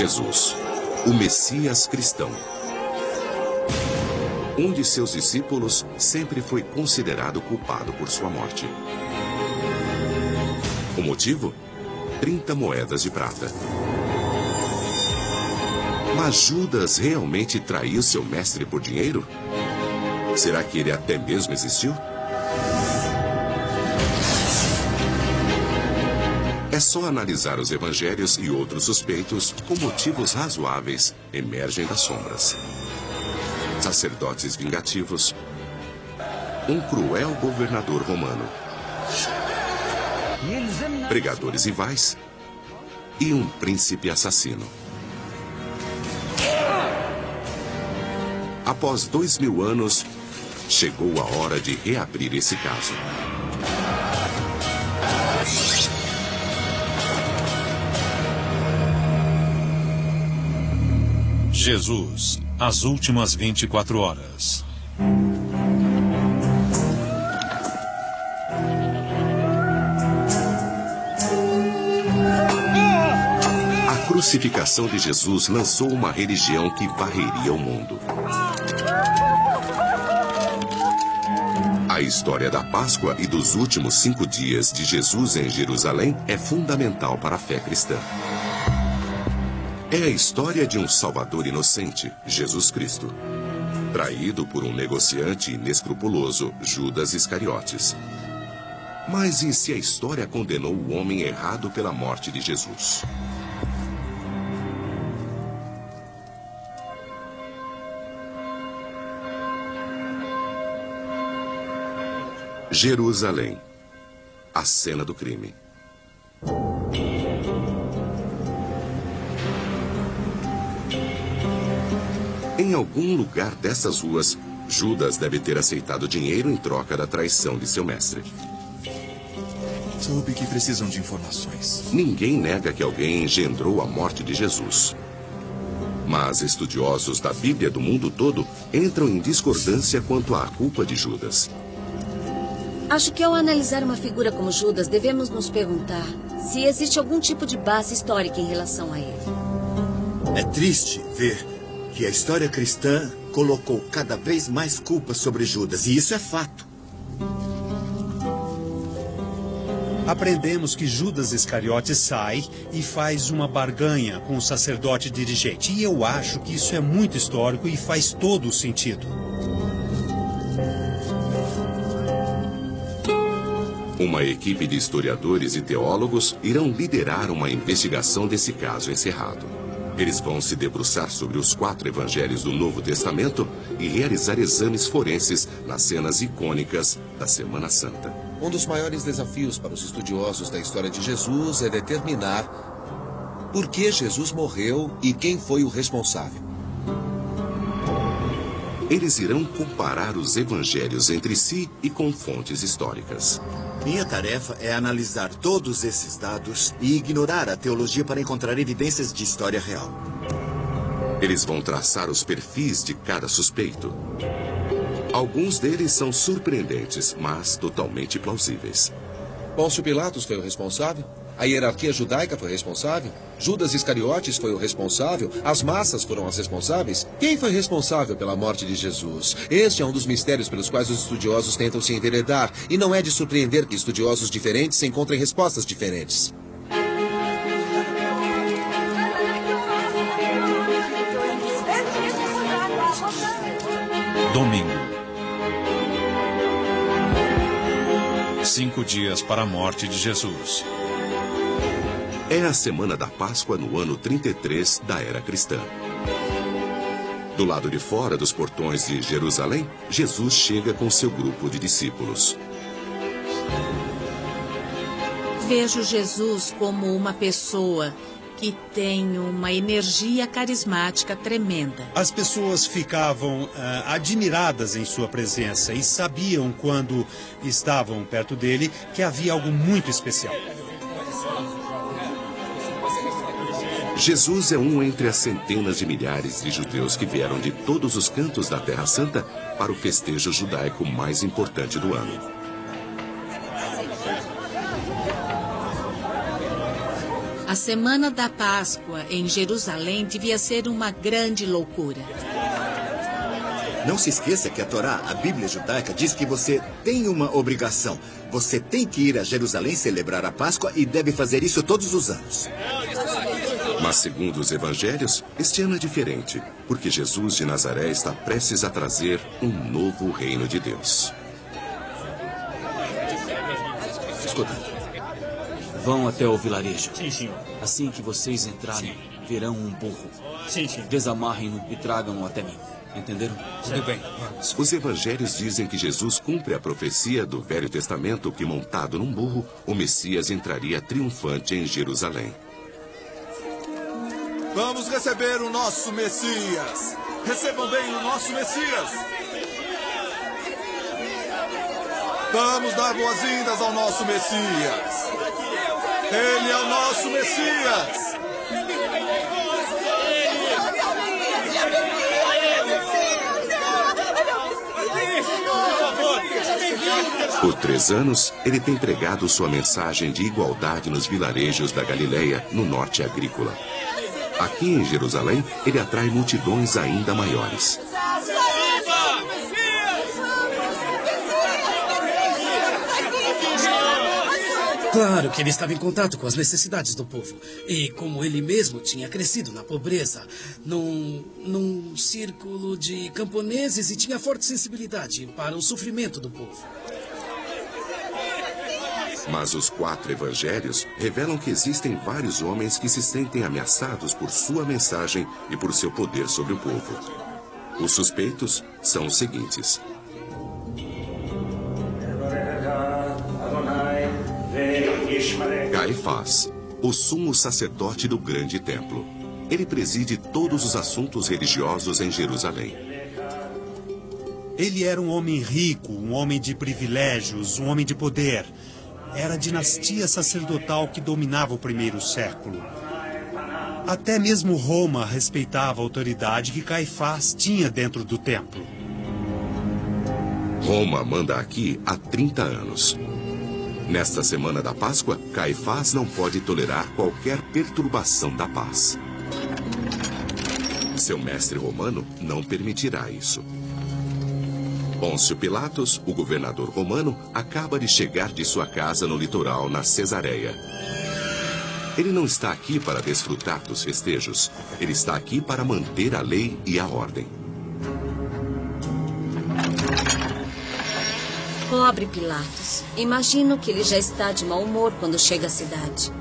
Jesus, o Messias cristão. Um de seus discípulos sempre foi considerado culpado por sua morte. O motivo? 30 moedas de prata. Mas Judas realmente traiu seu mestre por dinheiro? Será que ele até mesmo existiu? É só analisar os evangelhos e outros suspeitos com motivos razoáveis emergem das sombras. Sacerdotes vingativos, um cruel governador romano, pregadores rivais e um príncipe assassino. Após 2000 anos, chegou a hora de reabrir esse caso. Jesus, as últimas 24 horas. A crucificação de Jesus lançou uma religião que varreria o mundo. A história da Páscoa e dos últimos 5 dias de Jesus em Jerusalém é fundamental para a fé cristã. É a história de um Salvador inocente, Jesus Cristo, traído por um negociante inescrupuloso, Judas Iscariotes. Mas e se a história condenou o homem errado pela morte de Jesus? Jerusalém, a cena do crime. Em algum lugar dessas ruas, Judas deve ter aceitado dinheiro em troca da traição de seu mestre. Soube que precisam de informações. Ninguém nega que alguém engendrou a morte de Jesus. Mas estudiosos da Bíblia do mundo todo entram em discordância quanto à culpa de Judas. Acho que ao analisar uma figura como Judas, devemos nos perguntar se existe algum tipo de base histórica em relação a ele. É triste ver que a história cristã colocou cada vez mais culpa sobre Judas, e isso é fato. Aprendemos que Judas Iscariotes sai e faz uma barganha com o sacerdote dirigente. E eu acho que isso é muito histórico e faz todo o sentido. Uma equipe de historiadores e teólogos irão liderar uma investigação desse caso encerrado. Eles vão se debruçar sobre os 4 evangelhos do Novo Testamento e realizar exames forenses nas cenas icônicas da Semana Santa. Um dos maiores desafios para os estudiosos da história de Jesus é determinar por que Jesus morreu e quem foi o responsável. Eles irão comparar os evangelhos entre si e com fontes históricas. Minha tarefa é analisar todos esses dados e ignorar a teologia para encontrar evidências de história real. Eles vão traçar os perfis de cada suspeito. Alguns deles são surpreendentes, mas totalmente plausíveis. Pôncio Pilatos foi o responsável? A hierarquia judaica foi responsável? Judas Iscariotes foi o responsável? As massas foram as responsáveis? Quem foi responsável pela morte de Jesus? Este é um dos mistérios pelos quais os estudiosos tentam se enveredar. E não é de surpreender que estudiosos diferentes encontrem respostas diferentes. Domingo. 5 dias para a morte de Jesus. É a semana da Páscoa no ano 33 da era cristã. Do lado de fora dos portões de Jerusalém, Jesus chega com seu grupo de discípulos. Vejo Jesus como uma pessoa que tem uma energia carismática tremenda. As pessoas ficavam admiradas em sua presença e sabiam, quando estavam perto dele, que havia algo muito especial. Jesus é um entre as centenas de milhares de judeus que vieram de todos os cantos da Terra Santa para o festejo judaico mais importante do ano. A semana da Páscoa em Jerusalém devia ser uma grande loucura. Não se esqueça que a Torá, a Bíblia judaica, diz que você tem uma obrigação. Você tem que ir a Jerusalém celebrar a Páscoa e deve fazer isso todos os anos. Mas, segundo os evangelhos, este ano é diferente, porque Jesus de Nazaré está prestes a trazer um novo reino de Deus. Escuta. Vão até o vilarejo. Sim, senhor. Assim que vocês entrarem, verão um burro. Sim, senhor. Desamarrem-no e tragam-no até mim. Entenderam? Tudo bem. Os evangelhos dizem que Jesus cumpre a profecia do Velho Testamento que, montado num burro, o Messias entraria triunfante em Jerusalém. Vamos receber o nosso Messias. Recebam bem o nosso Messias. Vamos dar boas-vindas ao nosso Messias. Ele é o nosso Messias. Por 3 anos, ele tem pregado sua mensagem de igualdade nos vilarejos da Galileia, no norte agrícola. Aqui em Jerusalém, ele atrai multidões ainda maiores. Claro que ele estava em contato com as necessidades do povo. E como ele mesmo tinha crescido na pobreza, num círculo de camponeses e tinha forte sensibilidade para o sofrimento do povo. Mas os 4 evangelhos revelam que existem vários homens que se sentem ameaçados por sua mensagem e por seu poder sobre o povo. Os suspeitos são os seguintes: Caifás, o sumo sacerdote do grande templo. Ele preside todos os assuntos religiosos em Jerusalém. Ele era um homem rico, um homem de privilégios, um homem de poder. Era a dinastia sacerdotal que dominava o primeiro século. Até mesmo Roma respeitava a autoridade que Caifás tinha dentro do templo. Roma manda aqui há 30 anos. Nesta semana da Páscoa, Caifás não pode tolerar qualquer perturbação da paz. Seu mestre romano não permitirá isso. Pôncio Pilatos, o governador romano, acaba de chegar de sua casa no litoral, na Cesareia. Ele não está aqui para desfrutar dos festejos. Ele está aqui para manter a lei e a ordem. Pobre Pilatos. Imagino que ele já está de mau humor quando chega à cidade.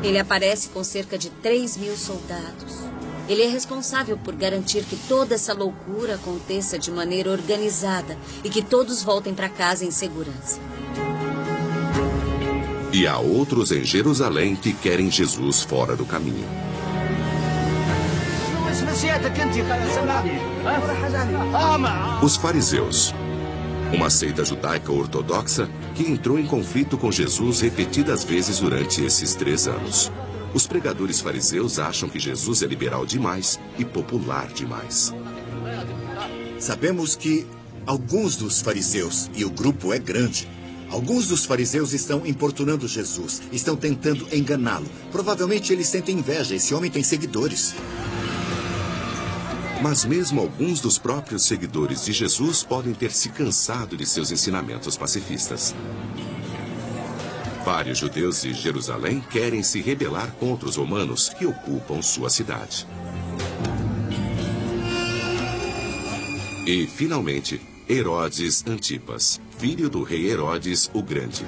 Ele aparece com cerca de 3.000 soldados. Ele é responsável por garantir que toda essa loucura aconteça de maneira organizada e que todos voltem para casa em segurança. E há outros em Jerusalém que querem Jesus fora do caminho. Os fariseus, uma seita judaica ortodoxa que entrou em conflito com Jesus repetidas vezes durante esses 3 anos. Os pregadores fariseus acham que Jesus é liberal demais e popular demais. Sabemos que alguns dos fariseus, e o grupo é grande, alguns dos fariseus estão importunando Jesus, estão tentando enganá-lo. Provavelmente eles sentem inveja, esse homem tem seguidores. Mas mesmo alguns dos próprios seguidores de Jesus podem ter se cansado de seus ensinamentos pacifistas. Vários judeus de Jerusalém querem se rebelar contra os romanos que ocupam sua cidade. E, finalmente, Herodes Antipas, filho do rei Herodes o Grande.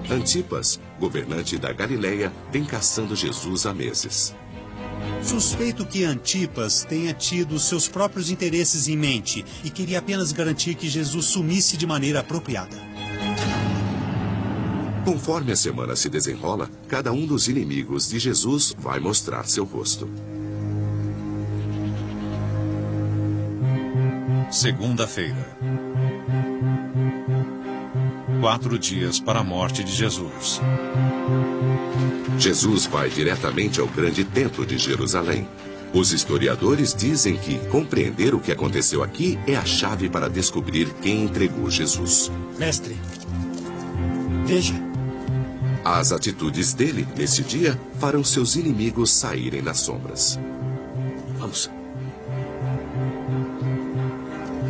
Antipas, governante da Galileia, vem caçando Jesus há meses. Suspeito que Antipas tenha tido seus próprios interesses em mente e queria apenas garantir que Jesus sumisse de maneira apropriada. Conforme a semana se desenrola, cada um dos inimigos de Jesus vai mostrar seu rosto. Segunda-feira. 4 dias para a morte de Jesus. Jesus vai diretamente ao grande templo de Jerusalém. Os historiadores dizem que compreender o que aconteceu aqui é a chave para descobrir quem entregou Jesus. Mestre, veja. As atitudes dele, nesse dia, farão seus inimigos saírem das sombras. Vamos.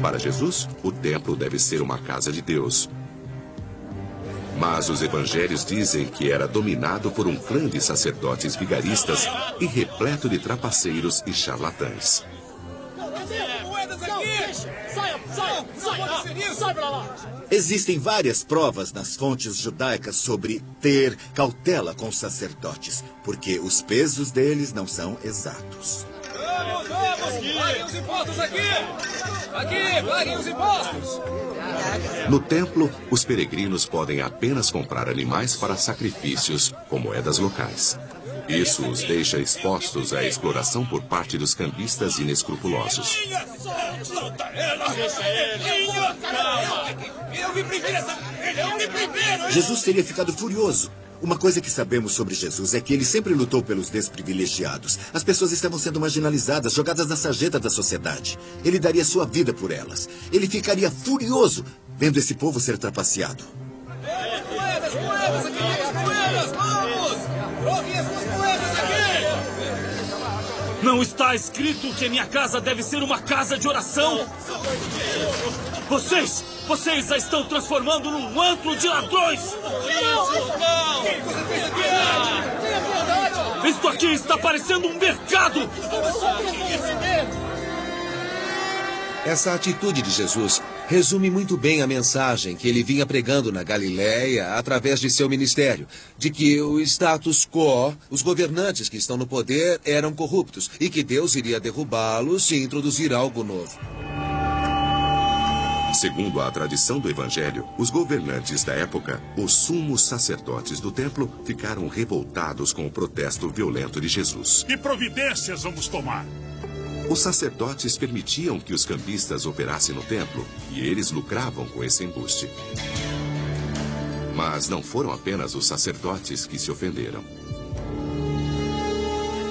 Para Jesus, o templo deve ser uma casa de Deus. Mas os evangelhos dizem que era dominado por um clã de sacerdotes vigaristas e repleto de trapaceiros e charlatães. Existem várias provas nas fontes judaicas sobre ter cautela com os sacerdotes, porque os pesos deles não são exatos. Paguem os impostos aqui! Aqui, paguem os impostos! No templo, os peregrinos podem apenas comprar animais para sacrifícios com moedas locais. Isso os deixa expostos à exploração por parte dos cambistas inescrupulosos. Solta ela! Eu vim primeiro essa... Eu vim primeiro! Jesus teria ficado furioso. Uma coisa que sabemos sobre Jesus é que ele sempre lutou pelos desprivilegiados. As pessoas estavam sendo marginalizadas, jogadas na sarjeta da sociedade. Ele daria sua vida por elas. Ele ficaria furioso vendo esse povo ser trapaceado. Moedas aqui! Moedas! Vamos! Troquem as suas moedas aqui! Não está escrito que minha casa deve ser uma casa de oração? Vocês a estão transformando num antro de ladrões! Isto aqui está parecendo um mercado! Essa atitude de Jesus resume muito bem a mensagem que ele vinha pregando na Galiléia através de seu ministério, de que o status quo, os governantes que estão no poder, eram corruptos e que Deus iria derrubá-los e introduzir algo novo. Segundo a tradição do Evangelho, os governantes da época, os sumos sacerdotes do templo, ficaram revoltados com o protesto violento de Jesus. Que providências vamos tomar? Os sacerdotes permitiam que os cambistas operassem no templo e eles lucravam com esse embuste. Mas não foram apenas os sacerdotes que se ofenderam.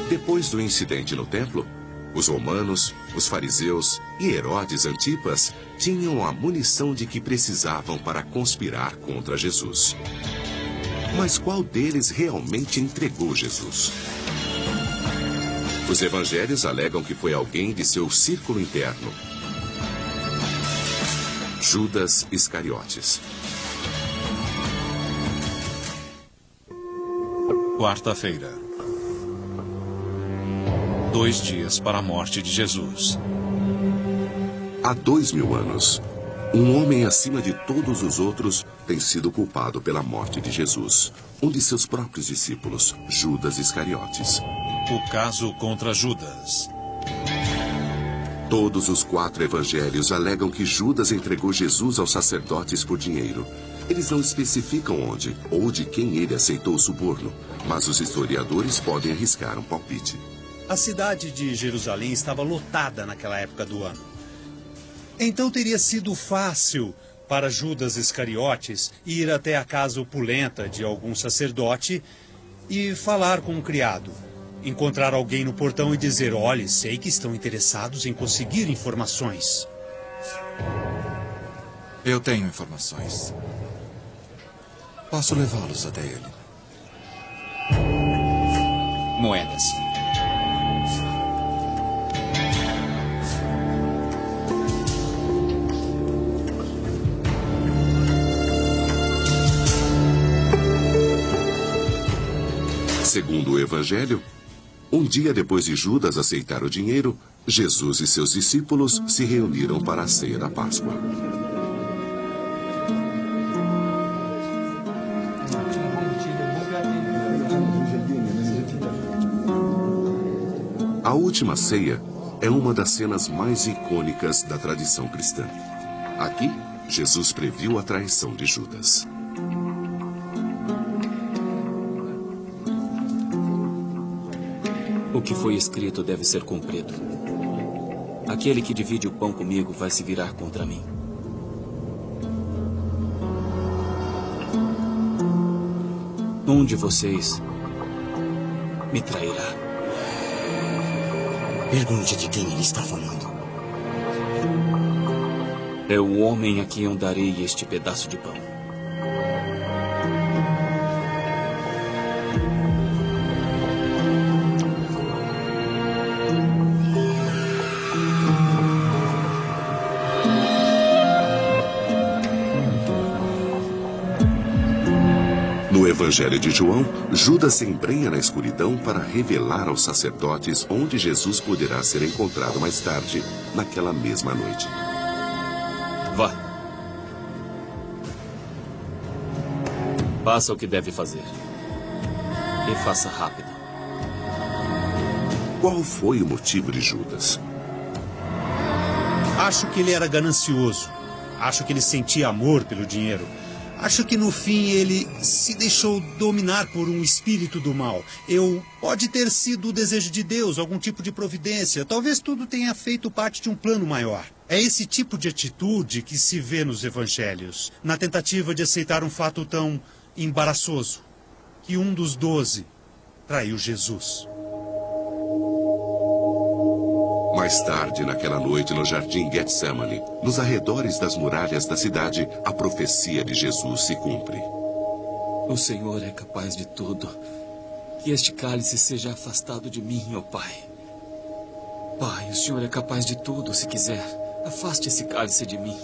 Depois do incidente no templo, os romanos, os fariseus e Herodes Antipas tinham a munição de que precisavam para conspirar contra Jesus. Mas qual deles realmente entregou Jesus? Os evangelhos alegam que foi alguém de seu círculo interno. Judas Iscariotes. Quarta-feira. 2 dias para a morte de Jesus. Há 2000 anos, um homem acima de todos os outros tem sido culpado pela morte de Jesus. Um de seus próprios discípulos, Judas Iscariotes. O caso contra Judas. Todos os 4 evangelhos alegam que Judas entregou Jesus aos sacerdotes por dinheiro. Eles não especificam onde ou de quem ele aceitou o suborno, mas os historiadores podem arriscar um palpite. A cidade de Jerusalém estava lotada naquela época do ano. Então teria sido fácil para Judas Iscariotes ir até a casa opulenta de algum sacerdote e falar com um criado. Encontrar alguém no portão e dizer: olhe, sei que estão interessados em conseguir informações. Eu tenho informações. Posso levá-los até ele. Moedas. Segundo o Evangelho, um dia depois de Judas aceitar o dinheiro, Jesus e seus discípulos se reuniram para a ceia da Páscoa. A última ceia é uma das cenas mais icônicas da tradição cristã. Aqui, Jesus previu a traição de Judas. O que foi escrito deve ser cumprido. Aquele que divide o pão comigo vai se virar contra mim. Um de vocês me trairá. Pergunte de quem ele está falando. É o homem a quem eu darei este pedaço de pão. Evangelho de João, Judas se embrenha na escuridão para revelar aos sacerdotes onde Jesus poderá ser encontrado mais tarde, naquela mesma noite. Vá. Faça o que deve fazer. E faça rápido. Qual foi o motivo de Judas? Acho que ele era ganancioso. Acho que ele sentia amor pelo dinheiro. Acho que no fim ele se deixou dominar por um espírito do mal. Pode ter sido o desejo de Deus, algum tipo de providência. Talvez tudo tenha feito parte de um plano maior. É esse tipo de atitude que se vê nos evangelhos, na tentativa de aceitar um fato tão embaraçoso, que um dos 12 traiu Jesus. Mais tarde, naquela noite, no jardim Getsemane, nos arredores das muralhas da cidade, a profecia de Jesus se cumpre. O Senhor é capaz de tudo. Que este cálice seja afastado de mim, ó Pai. Pai, o Senhor é capaz de tudo, se quiser. Afaste esse cálice de mim.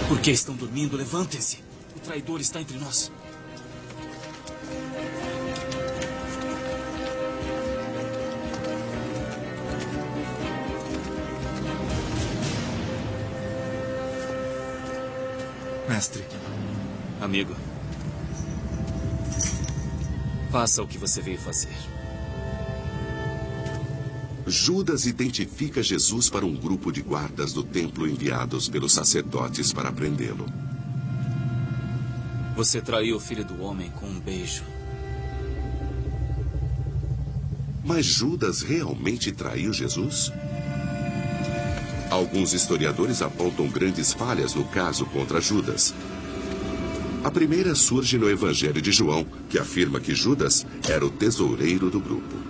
Por que estão dormindo? Levantem-se. O traidor está entre nós. Mestre. Amigo. Faça o que você veio fazer. Judas identifica Jesus para um grupo de guardas do templo enviados pelos sacerdotes para prendê-lo. Você traiu o Filho do Homem com um beijo. Mas Judas realmente traiu Jesus? Alguns historiadores apontam grandes falhas no caso contra Judas. A primeira surge no Evangelho de João, que afirma que Judas era o tesoureiro do grupo.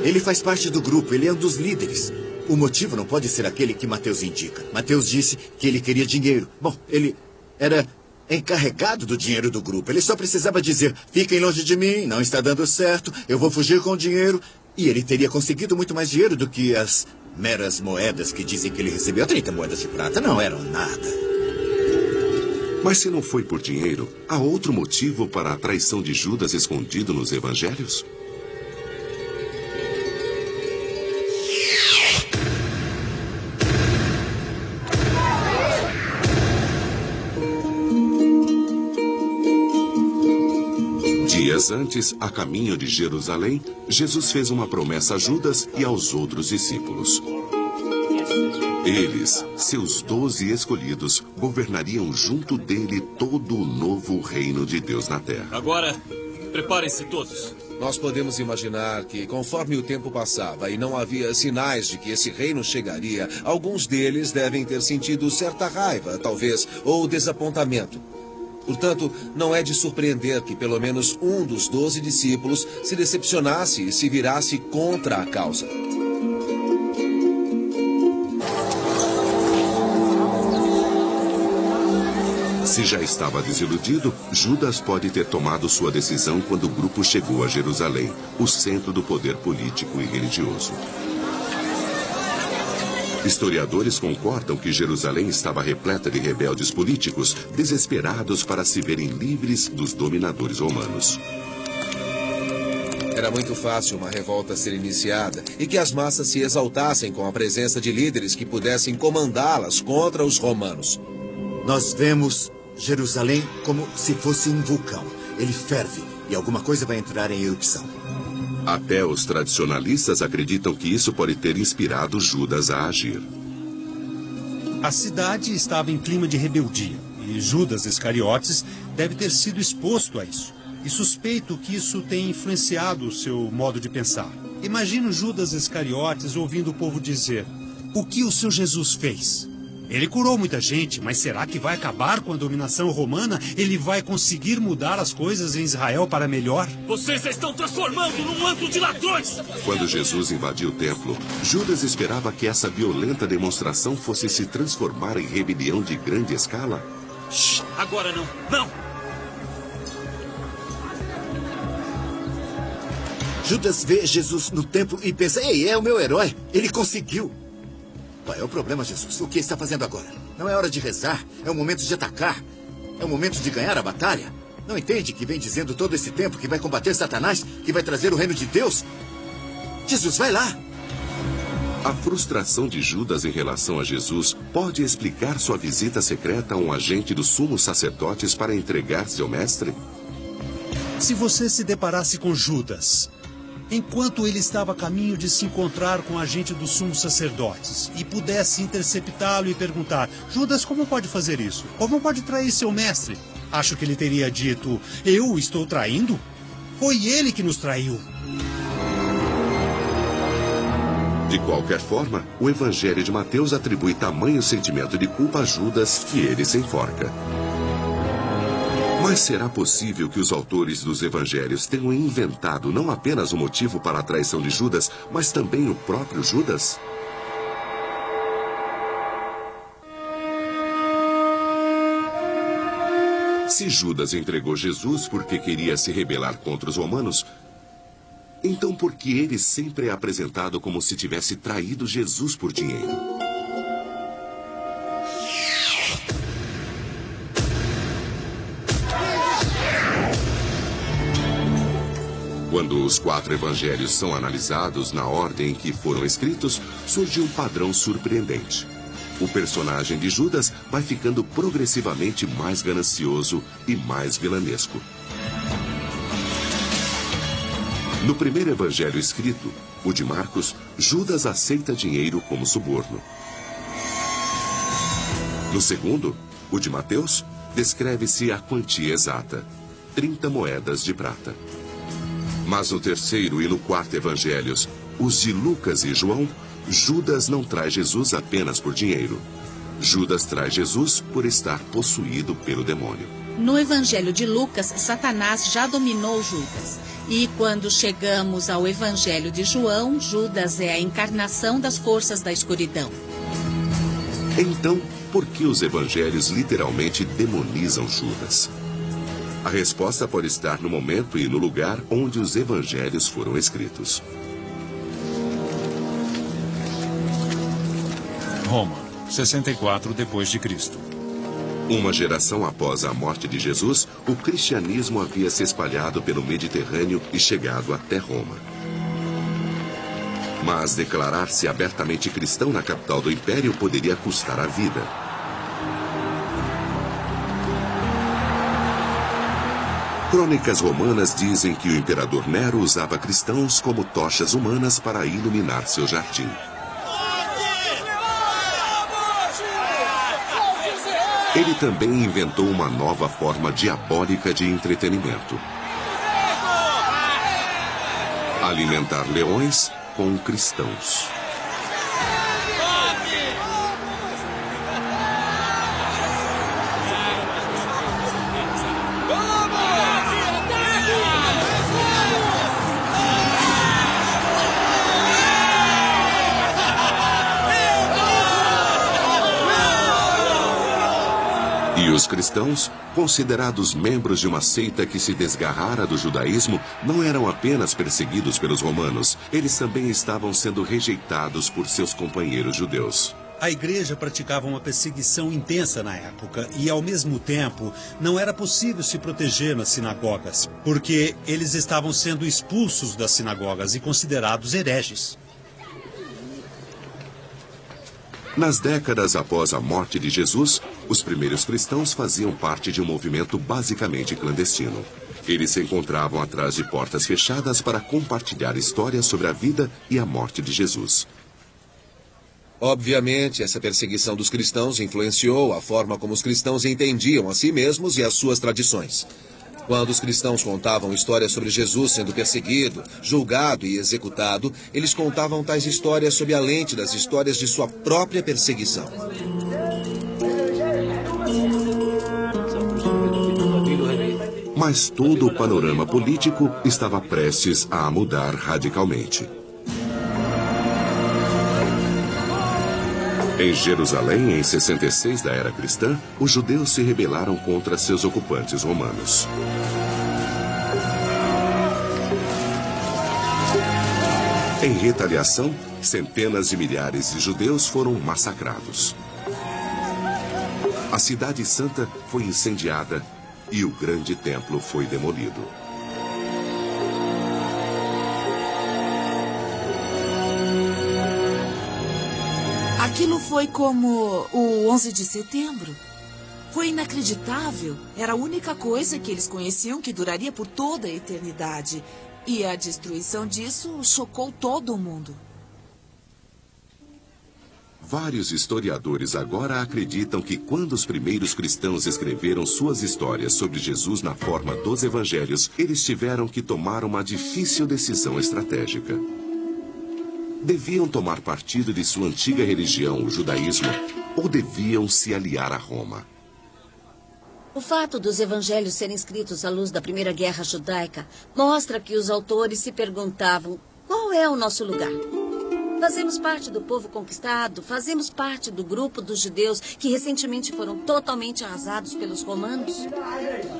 Ele faz parte do grupo, ele é um dos líderes. O motivo não pode ser aquele que Mateus indica. Mateus disse que ele queria dinheiro. Bom, ele era encarregado do dinheiro do grupo. Ele só precisava dizer, fiquem longe de mim, não está dando certo, eu vou fugir com o dinheiro. E ele teria conseguido muito mais dinheiro do que as meras moedas que dizem que ele recebeu. 30 moedas de prata não eram nada. Mas se não foi por dinheiro, há outro motivo para a traição de Judas escondido nos evangelhos? Dias antes, a caminho de Jerusalém, Jesus fez uma promessa a Judas e aos outros discípulos. Eles, seus 12 escolhidos, governariam junto dele todo o novo reino de Deus na terra. Agora, preparem-se todos. Nós podemos imaginar que, conforme o tempo passava e não havia sinais de que esse reino chegaria, alguns deles devem ter sentido certa raiva, talvez, ou desapontamento. Portanto, não é de surpreender que pelo menos um dos 12 discípulos se decepcionasse e se virasse contra a causa. Se já estava desiludido, Judas pode ter tomado sua decisão quando o grupo chegou a Jerusalém, o centro do poder político e religioso. Historiadores concordam que Jerusalém estava repleta de rebeldes políticos, desesperados para se verem livres dos dominadores romanos. Era muito fácil uma revolta ser iniciada e que as massas se exaltassem com a presença de líderes que pudessem comandá-las contra os romanos. Nós vemos Jerusalém como se fosse um vulcão. Ele ferve e alguma coisa vai entrar em erupção. Até os tradicionalistas acreditam que isso pode ter inspirado Judas a agir. A cidade estava em clima de rebeldia e Judas Iscariotes deve ter sido exposto a isso. E suspeito que isso tenha influenciado o seu modo de pensar. Imagino Judas Iscariotes ouvindo o povo dizer: o que o seu Jesus fez? Ele curou muita gente, mas será que vai acabar com a dominação romana? Ele vai conseguir mudar as coisas em Israel para melhor? Vocês estão transformando num antro de ladrões! Quando Jesus invadiu o templo, Judas esperava que essa violenta demonstração fosse se transformar em rebelião de grande escala. Shhh, agora não, não! Judas vê Jesus no templo e pensa, ei, é o meu herói, ele conseguiu. Qual é o problema, Jesus? O que está fazendo agora? Não é hora de rezar, é o momento de atacar. É o momento de ganhar a batalha. Não entende que vem dizendo todo esse tempo que vai combater Satanás, que vai trazer o reino de Deus? Jesus, vai lá! A frustração de Judas em relação a Jesus pode explicar sua visita secreta a um agente dos sumos sacerdotes para entregar seu mestre? Se você se deparasse com Judas, enquanto ele estava a caminho de se encontrar com o agente dos sumos sacerdotes, e pudesse interceptá-lo e perguntar, Judas, como pode fazer isso? Como pode trair seu mestre? Acho que ele teria dito, eu estou traindo? Foi ele que nos traiu. De qualquer forma, o Evangelho de Mateus atribui tamanho sentimento de culpa a Judas que ele se enforca. Mas será possível que os autores dos evangelhos tenham inventado não apenas o motivo para a traição de Judas, mas também o próprio Judas? Se Judas entregou Jesus porque queria se rebelar contra os romanos, então por que ele sempre é apresentado como se tivesse traído Jesus por dinheiro? Quando os 4 evangelhos são analisados na ordem em que foram escritos, surge um padrão surpreendente. O personagem de Judas vai ficando progressivamente mais ganancioso e mais vilanesco. No primeiro evangelho escrito, o de Marcos, Judas aceita dinheiro como suborno. No segundo, o de Mateus, descreve-se a quantia exata, 30 moedas de prata. Mas no terceiro e no quarto evangelhos, os de Lucas e João, Judas não traz Jesus apenas por dinheiro. Judas traz Jesus por estar possuído pelo demônio. No evangelho de Lucas, Satanás já dominou Judas. E quando chegamos ao evangelho de João, Judas é a encarnação das forças da escuridão. Então, por que os evangelhos literalmente demonizam Judas? A resposta pode estar no momento e no lugar onde os evangelhos foram escritos. Roma, 64 depois de Cristo. Uma geração após a morte de Jesus, o cristianismo havia se espalhado pelo Mediterrâneo e chegado até Roma. Mas declarar-se abertamente cristão na capital do império poderia custar a vida. Crônicas romanas dizem que o imperador Nero usava cristãos como tochas humanas para iluminar seu jardim. Ele também inventou uma nova forma diabólica de entretenimento: alimentar leões com cristãos. E os cristãos, considerados membros de uma seita que se desgarrara do judaísmo, não eram apenas perseguidos pelos romanos, eles também estavam sendo rejeitados por seus companheiros judeus. A igreja praticava uma perseguição intensa na época e, ao mesmo tempo, não era possível se proteger nas sinagogas, porque eles estavam sendo expulsos das sinagogas e considerados hereges. Nas décadas após a morte de Jesus, os primeiros cristãos faziam parte de um movimento basicamente clandestino. Eles se encontravam atrás de portas fechadas para compartilhar histórias sobre a vida e a morte de Jesus. Obviamente, essa perseguição dos cristãos influenciou a forma como os cristãos entendiam a si mesmos e as suas tradições. Quando os cristãos contavam histórias sobre Jesus sendo perseguido, julgado e executado, eles contavam tais histórias sob a lente das histórias de sua própria perseguição. Mas todo o panorama político estava prestes a mudar radicalmente. Em Jerusalém, em 66 da era cristã, os judeus se rebelaram contra seus ocupantes romanos. Em retaliação, centenas de milhares de judeus foram massacrados. A cidade santa foi incendiada e o grande templo foi demolido. Aquilo foi como o 11 de setembro. Foi inacreditável. Era a única coisa que eles conheciam que duraria por toda a eternidade. E a destruição disso chocou todo mundo. Vários historiadores agora acreditam que quando os primeiros cristãos escreveram suas histórias sobre Jesus na forma dos evangelhos, eles tiveram que tomar uma difícil decisão estratégica. Deviam tomar partido de sua antiga religião, o judaísmo, ou deviam se aliar a Roma? O fato dos evangelhos serem escritos à luz da Primeira Guerra Judaica mostra que os autores se perguntavam: qual é o nosso lugar? Fazemos parte do povo conquistado? Fazemos parte do grupo dos judeus que recentemente foram totalmente arrasados pelos romanos?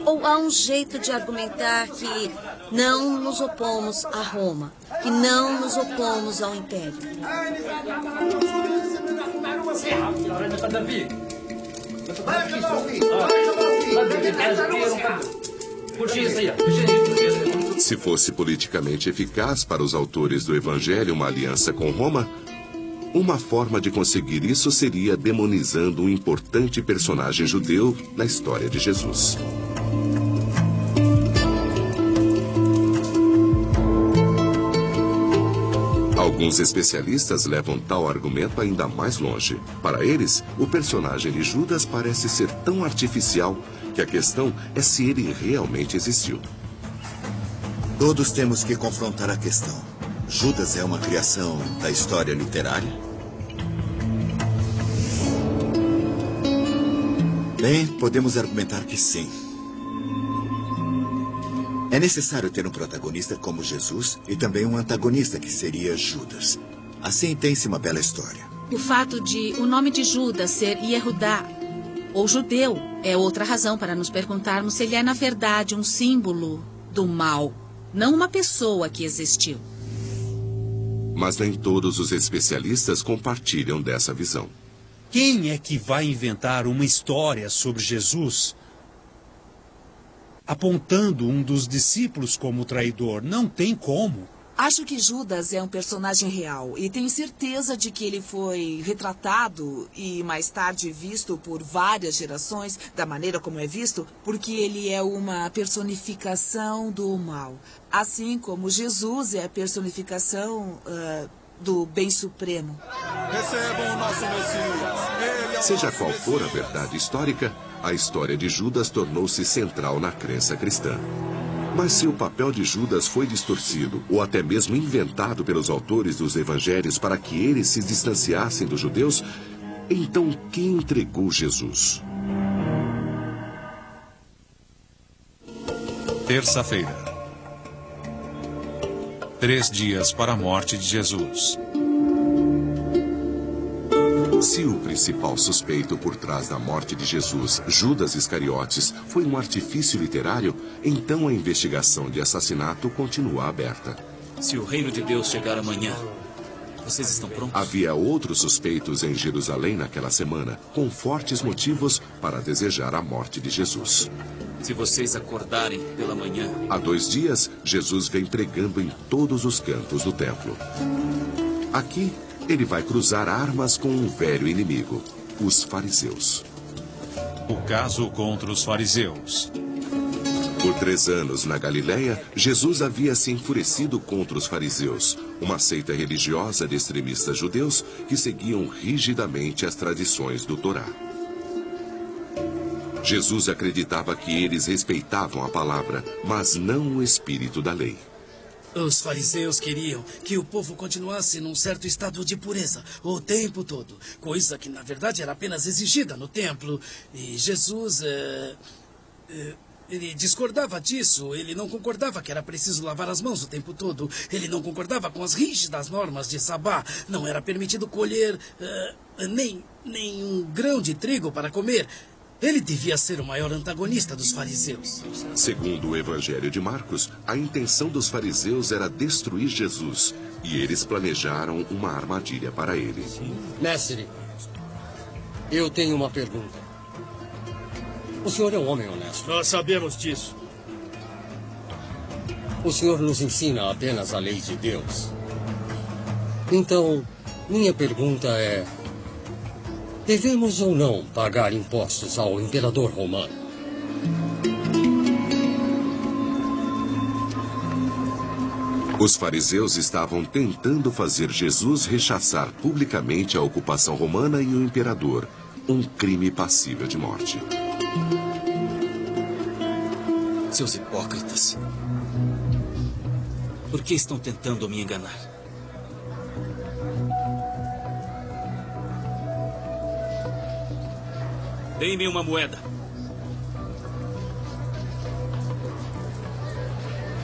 Ou há um jeito de argumentar que não nos opomos a Roma, que não nos opomos ao Império? Se fosse politicamente eficaz para os autores do Evangelho uma aliança com Roma, uma forma de conseguir isso seria demonizando um importante personagem judeu na história de Jesus. Alguns especialistas levam tal argumento ainda mais longe. Para eles, o personagem de Judas parece ser tão artificial que a questão é se ele realmente existiu. Todos temos que confrontar a questão. Judas é uma criação da história literária? Bem, podemos argumentar que sim. É necessário ter um protagonista como Jesus e também um antagonista que seria Judas. Assim tem-se uma bela história. O fato de o nome de Judas ser Yehudá, ou judeu, é outra razão para nos perguntarmos se ele é, na verdade, um símbolo do mal, não uma pessoa que existiu. Mas nem todos os especialistas compartilham dessa visão. Quem é que vai inventar uma história sobre Jesus apontando um dos discípulos como traidor? Não tem como. Acho que Judas é um personagem real e tenho certeza de que ele foi retratado e mais tarde visto por várias gerações, da maneira como é visto, porque ele é uma personificação do mal. Assim como Jesus é a personificação do bem supremo. Recebam o nosso Messias. Seja qual for a verdade histórica, a história de Judas tornou-se central na crença cristã. Mas se o papel de Judas foi distorcido ou até mesmo inventado pelos autores dos evangelhos para que eles se distanciassem dos judeus, então quem entregou Jesus? Terça-feira. 3 dias para a morte de Jesus. Se o principal suspeito por trás da morte de Jesus, Judas Iscariotes, foi um artifício literário, então a investigação de assassinato continua aberta. Se o reino de Deus chegar amanhã, vocês estão prontos? Havia outros suspeitos em Jerusalém naquela semana, com fortes motivos para desejar a morte de Jesus. Se vocês acordarem pela manhã... Há 2 dias, Jesus vem pregando em todos os cantos do templo. Aqui, ele vai cruzar armas com um velho inimigo, os fariseus. O caso contra os fariseus. Por 3 anos na Galileia, Jesus havia se enfurecido contra os fariseus, uma seita religiosa de extremistas judeus que seguiam rigidamente as tradições do Torá. Jesus acreditava que eles respeitavam a palavra, mas não o espírito da lei. Os fariseus queriam que o povo continuasse num certo estado de pureza o tempo todo, coisa que na verdade era apenas exigida no templo. E Jesus Ele discordava disso. Ele não concordava que era preciso lavar as mãos o tempo todo. Ele não concordava com as rígidas normas de Sabá. Não era permitido colher nem um grão de trigo para comer. Ele devia ser o maior antagonista dos fariseus. Segundo o Evangelho de Marcos, a intenção dos fariseus era destruir Jesus. E eles planejaram uma armadilha para ele. Mestre, eu tenho uma pergunta. O senhor é um homem honesto. Nós sabemos disso. O senhor nos ensina apenas a lei de Deus. Então, minha pergunta é... devemos ou não pagar impostos ao imperador romano? Os fariseus estavam tentando fazer Jesus rechaçar publicamente a ocupação romana e o imperador, um crime passível de morte. Seus hipócritas. Por que estão tentando me enganar? Deem-me uma moeda.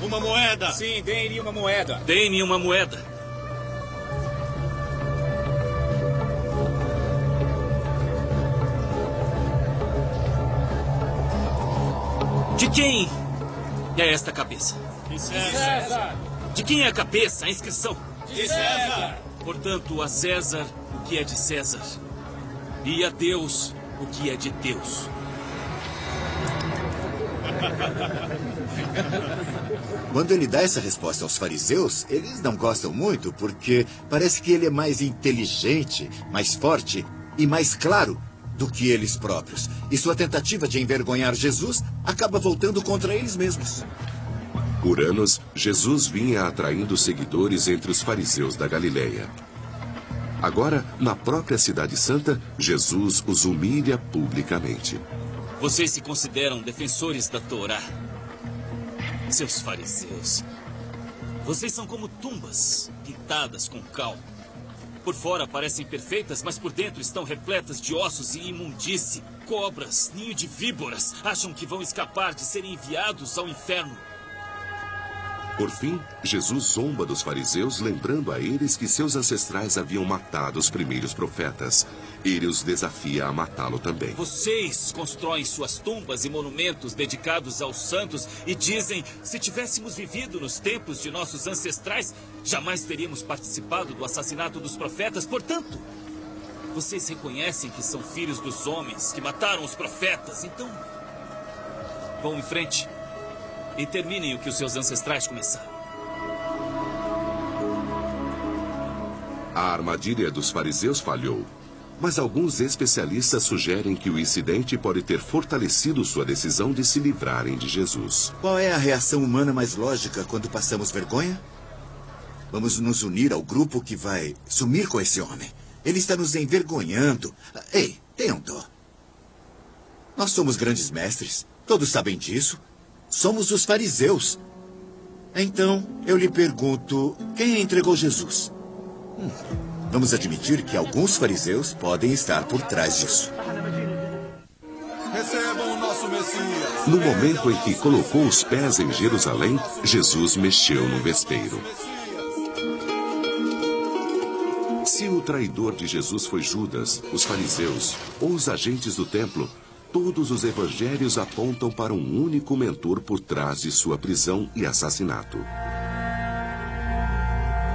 Uma moeda! Sim, deem-lhe uma moeda. Deem-me uma moeda. De quem é esta cabeça? De César. De quem é a cabeça, a inscrição? De César. Portanto, a César o que é de César, e a Deus o que é de Deus. Quando ele dá essa resposta aos fariseus, eles não gostam muito, porque parece que ele é mais inteligente, mais forte e mais claro do que eles próprios. E sua tentativa de envergonhar Jesus acaba voltando contra eles mesmos. Por anos, Jesus vinha atraindo seguidores entre os fariseus da Galileia. Agora, na própria Cidade Santa, Jesus os humilha publicamente. Vocês se consideram defensores da Torá. Seus fariseus. Vocês são como tumbas pintadas com cal. Por fora parecem perfeitas, mas por dentro estão repletas de ossos e imundície. Cobras, ninho de víboras, acham que vão escapar de serem enviados ao inferno. Por fim, Jesus zomba dos fariseus, lembrando a eles que seus ancestrais haviam matado os primeiros profetas. Ele os desafia a matá-lo também. Vocês constroem suas tumbas e monumentos dedicados aos santos e dizem, se tivéssemos vivido nos tempos de nossos ancestrais, jamais teríamos participado do assassinato dos profetas. Portanto, vocês reconhecem que são filhos dos homens que mataram os profetas. Então, vão em frente e terminem o que os seus ancestrais começaram. A armadilha dos fariseus falhou, mas alguns especialistas sugerem que o incidente pode ter fortalecido sua decisão de se livrarem de Jesus. Qual é a reação humana mais lógica quando passamos vergonha? Vamos nos unir ao grupo que vai sumir com esse homem. Ele está nos envergonhando. Ei, tenham dó. Nós somos grandes mestres. Todos sabem disso. Somos os fariseus. Então, eu lhe pergunto, quem entregou Jesus? Vamos admitir que alguns fariseus podem estar por trás disso. Recebam o nosso Messias. No momento em que colocou os pés em Jerusalém, Jesus mexeu no vespeiro. Se o traidor de Jesus foi Judas, os fariseus ou os agentes do templo, todos os evangelhos apontam para um único mentor por trás de sua prisão e assassinato.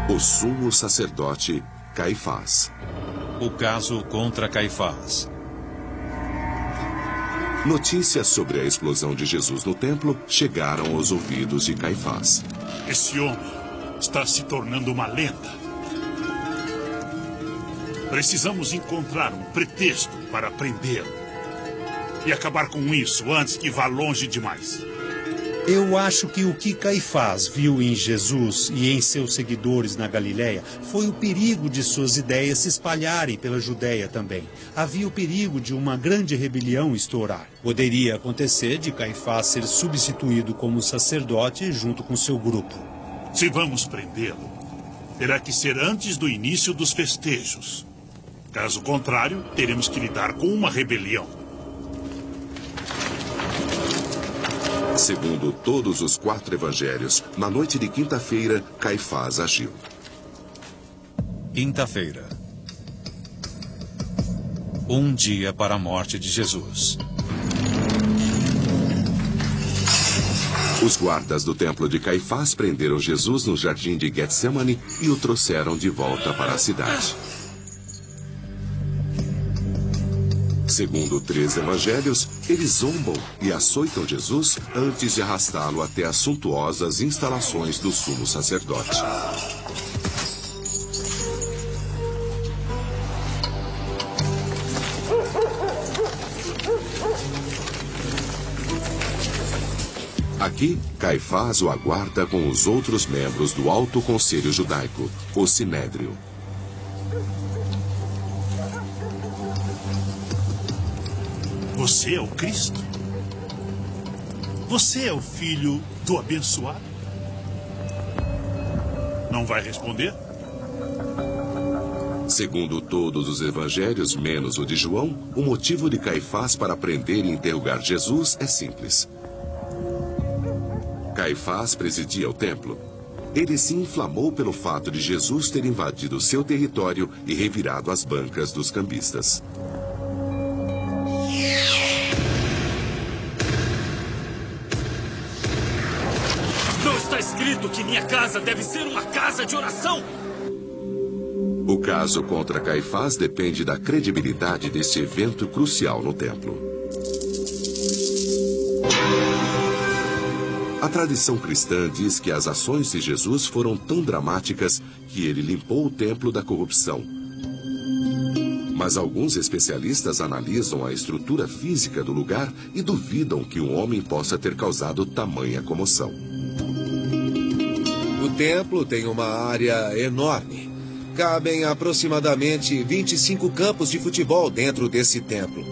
O sumo sacerdote Caifás. O caso contra Caifás. Notícias sobre a explosão de Jesus no templo chegaram aos ouvidos de Caifás. Esse homem está se tornando uma lenda. Precisamos encontrar um pretexto para prendê-lo. E acabar com isso antes que vá longe demais. Eu acho que o que Caifás viu em Jesus e em seus seguidores na Galileia foi o perigo de suas ideias se espalharem pela Judéia também. Havia o perigo de uma grande rebelião estourar. Poderia acontecer de Caifás ser substituído como sacerdote junto com seu grupo. Se vamos prendê-lo, terá que ser antes do início dos festejos. Caso contrário, teremos que lidar com uma rebelião. Segundo todos os 4 evangelhos, na noite de quinta-feira, Caifás agiu. Quinta-feira. Um dia para a morte de Jesus. Os guardas do templo de Caifás prenderam Jesus no jardim de Getsemane e o trouxeram de volta para a cidade. Segundo 3 evangelhos, eles zombam e açoitam Jesus antes de arrastá-lo até as suntuosas instalações do sumo sacerdote. Aqui, Caifás o aguarda com os outros membros do Alto Conselho Judaico, o Sinédrio. Você é o Cristo? Você é o filho do abençoado? Não vai responder? Segundo todos os evangelhos, menos o de João, o motivo de Caifás para prender e interrogar Jesus é simples. Caifás presidia o templo. Ele se inflamou pelo fato de Jesus ter invadido seu território e revirado as bancas dos cambistas. Não está escrito que minha casa deve ser uma casa de oração? O caso contra Caifás depende da credibilidade deste evento crucial no templo. A tradição cristã diz que as ações de Jesus foram tão dramáticas que ele limpou o templo da corrupção. Mas alguns especialistas analisam a estrutura física do lugar e duvidam que um homem possa ter causado tamanha comoção. O templo tem uma área enorme. Cabem aproximadamente 25 campos de futebol dentro desse templo.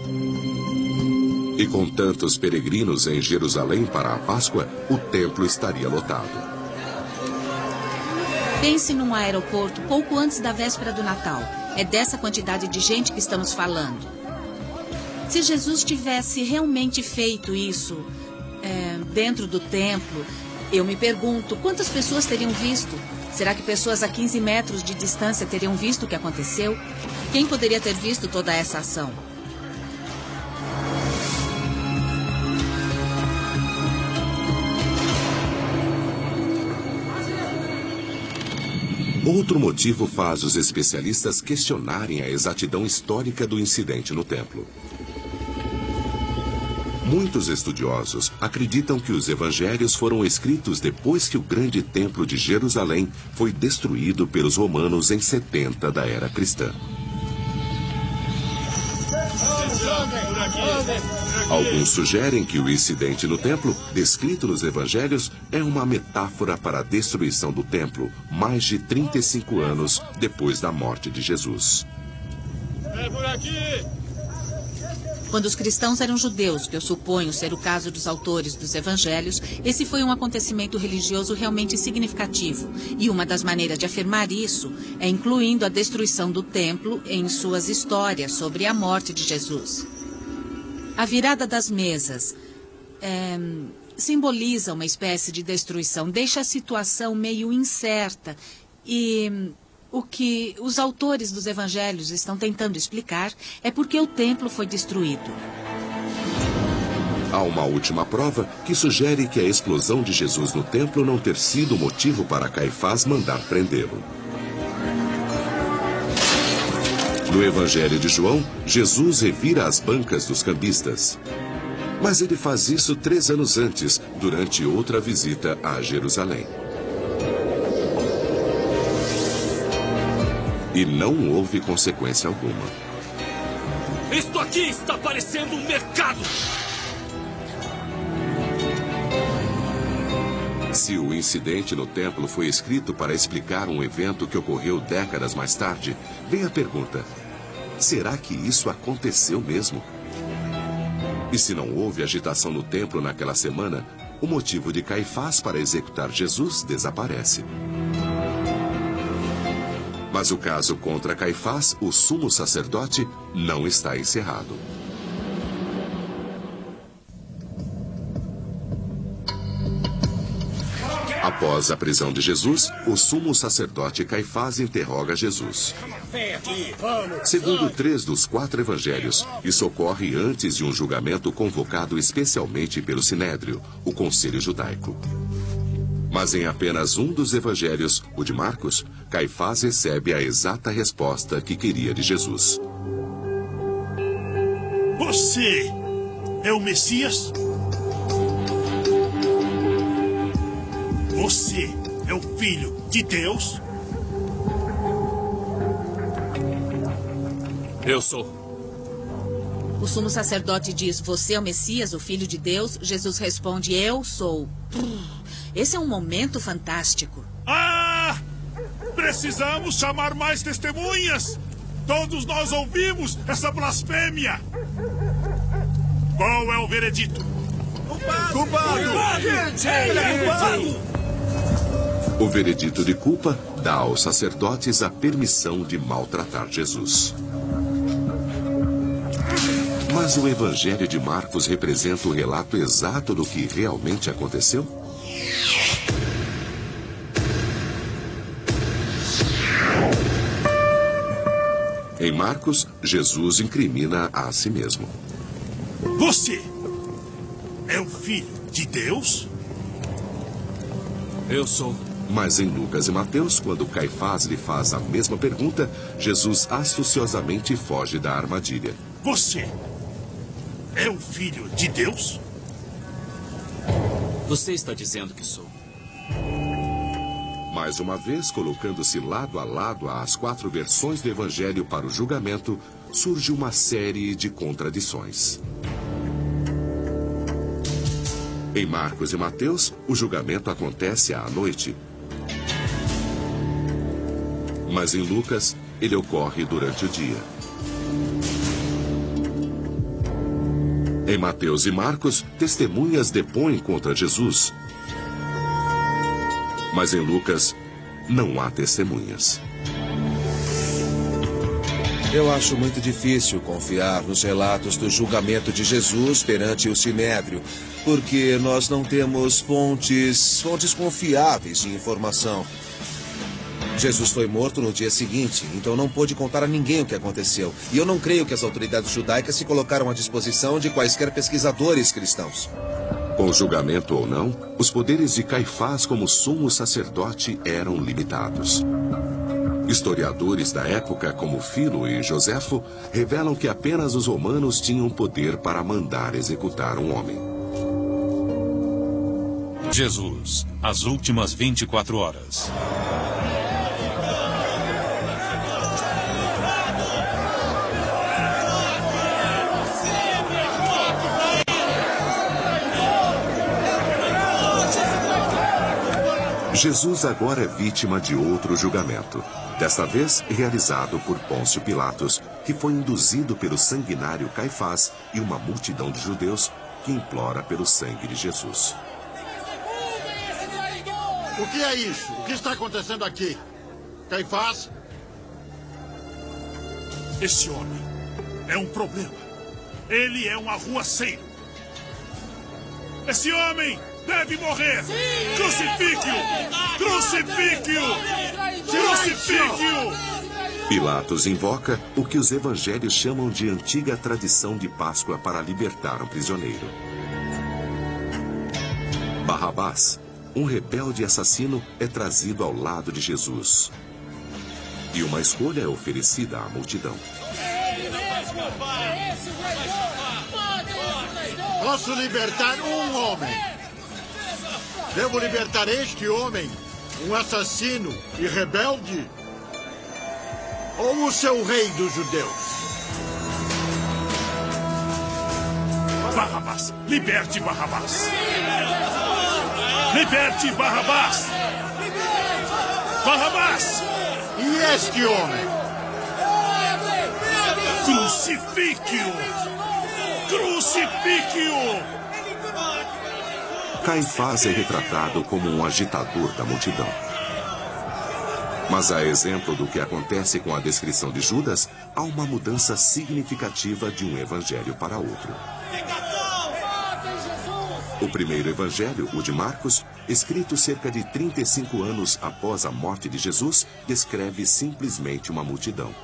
E com tantos peregrinos em Jerusalém para a Páscoa, o templo estaria lotado. Pense num aeroporto pouco antes da véspera do Natal. É dessa quantidade de gente que estamos falando. Se Jesus tivesse realmente feito isso dentro do templo, eu me pergunto, quantas pessoas teriam visto? Será que pessoas a 15 metros de distância teriam visto o que aconteceu? Quem poderia ter visto toda essa ação? Outro motivo faz os especialistas questionarem a exatidão histórica do incidente no templo. Muitos estudiosos acreditam que os evangelhos foram escritos depois que o grande templo de Jerusalém foi destruído pelos romanos em 70 da era cristã. Alguns sugerem que o incidente no templo, descrito nos evangelhos, é uma metáfora para a destruição do templo, mais de 35 anos depois da morte de Jesus. É por aqui! Quando os cristãos eram judeus, que eu suponho ser o caso dos autores dos evangelhos, esse foi um acontecimento religioso realmente significativo. E uma das maneiras de afirmar isso é incluindo a destruição do templo em suas histórias sobre a morte de Jesus. A virada das mesas simboliza uma espécie de destruição, deixa a situação meio incerta e o que os autores dos evangelhos estão tentando explicar é porque o templo foi destruído. Há uma última prova que sugere que a explosão de Jesus no templo não ter sido motivo para Caifás mandar prendê-lo. No Evangelho de João, Jesus revira as bancas dos cambistas. Mas ele faz isso 3 anos antes, durante outra visita a Jerusalém. E não houve consequência alguma. Isto aqui está parecendo um mercado! Se o incidente no templo foi escrito para explicar um evento que ocorreu décadas mais tarde, vem a pergunta: será que isso aconteceu mesmo? E se não houve agitação no templo naquela semana, o motivo de Caifás para executar Jesus desaparece. Mas o caso contra Caifás, o sumo sacerdote, não está encerrado. Após a prisão de Jesus, o sumo sacerdote Caifás interroga Jesus. Segundo 3 dos 4 evangelhos, isso ocorre antes de um julgamento convocado especialmente pelo Sinédrio, o Conselho Judaico. Mas em apenas um dos evangelhos, o de Marcos, Caifás recebe a exata resposta que queria de Jesus. Você é o Messias? Você é o Filho de Deus? Eu sou. O sumo sacerdote diz, você é o Messias, o Filho de Deus? Jesus responde, eu sou. Esse é um momento fantástico. Ah! Precisamos chamar mais testemunhas! Todos nós ouvimos essa blasfêmia! Qual é o veredito? Culpado! Ele é culpado! O veredito de culpa dá aos sacerdotes a permissão de maltratar Jesus. Mas o Evangelho de Marcos representa o relato exato do que realmente aconteceu? Em Marcos, Jesus incrimina a si mesmo. Você é o Filho de Deus? Eu sou. Mas em Lucas e Mateus, quando Caifás lhe faz a mesma pergunta, Jesus astuciosamente foge da armadilha. Você é o Filho de Deus? Você está dizendo que sou. Mais uma vez, colocando-se lado a lado às 4 versões do Evangelho para o julgamento, surge uma série de contradições. Em Marcos e Mateus, o julgamento acontece à noite. Mas em Lucas, ele ocorre durante o dia. Em Mateus e Marcos, testemunhas depõem contra Jesus. Mas em Lucas, não há testemunhas. Eu acho muito difícil confiar nos relatos do julgamento de Jesus perante o Sinédrio, porque nós não temos fontes confiáveis de informação. Jesus foi morto no dia seguinte, então não pôde contar a ninguém o que aconteceu. E eu não creio que as autoridades judaicas se colocaram à disposição de quaisquer pesquisadores cristãos. Com julgamento ou não, os poderes de Caifás como sumo sacerdote eram limitados. Historiadores da época, como Filo e Joséfo, revelam que apenas os romanos tinham poder para mandar executar um homem. Jesus, as últimas 24 horas. Jesus agora é vítima de outro julgamento, desta vez realizado por Pôncio Pilatos, que foi induzido pelo sanguinário Caifás e uma multidão de judeus que implora pelo sangue de Jesus. O que é isso? O que está acontecendo aqui? Caifás? Esse homem é um problema. Ele é um arruaceiro. Esse homem deve morrer! Crucifique-o! Crucifique-o! Crucifique-o! Pilatos invoca o que os evangelhos chamam de antiga tradição de Páscoa para libertar um prisioneiro. Barrabás, um rebelde assassino, é trazido ao lado de Jesus. E uma escolha é oferecida à multidão. Posso libertar um homem. Devo libertar este homem, um assassino e rebelde? Ou o seu rei dos judeus? Barrabás! Liberte Barrabás! Liberte Barrabás! Barrabás! E este homem? Crucifique-o! Crucifique-o! Caifás é retratado como um agitador da multidão. Mas a exemplo do que acontece com a descrição de Judas, há uma mudança significativa de um evangelho para outro. O primeiro evangelho, o de Marcos, escrito cerca de 35 anos após a morte de Jesus, descreve simplesmente uma multidão.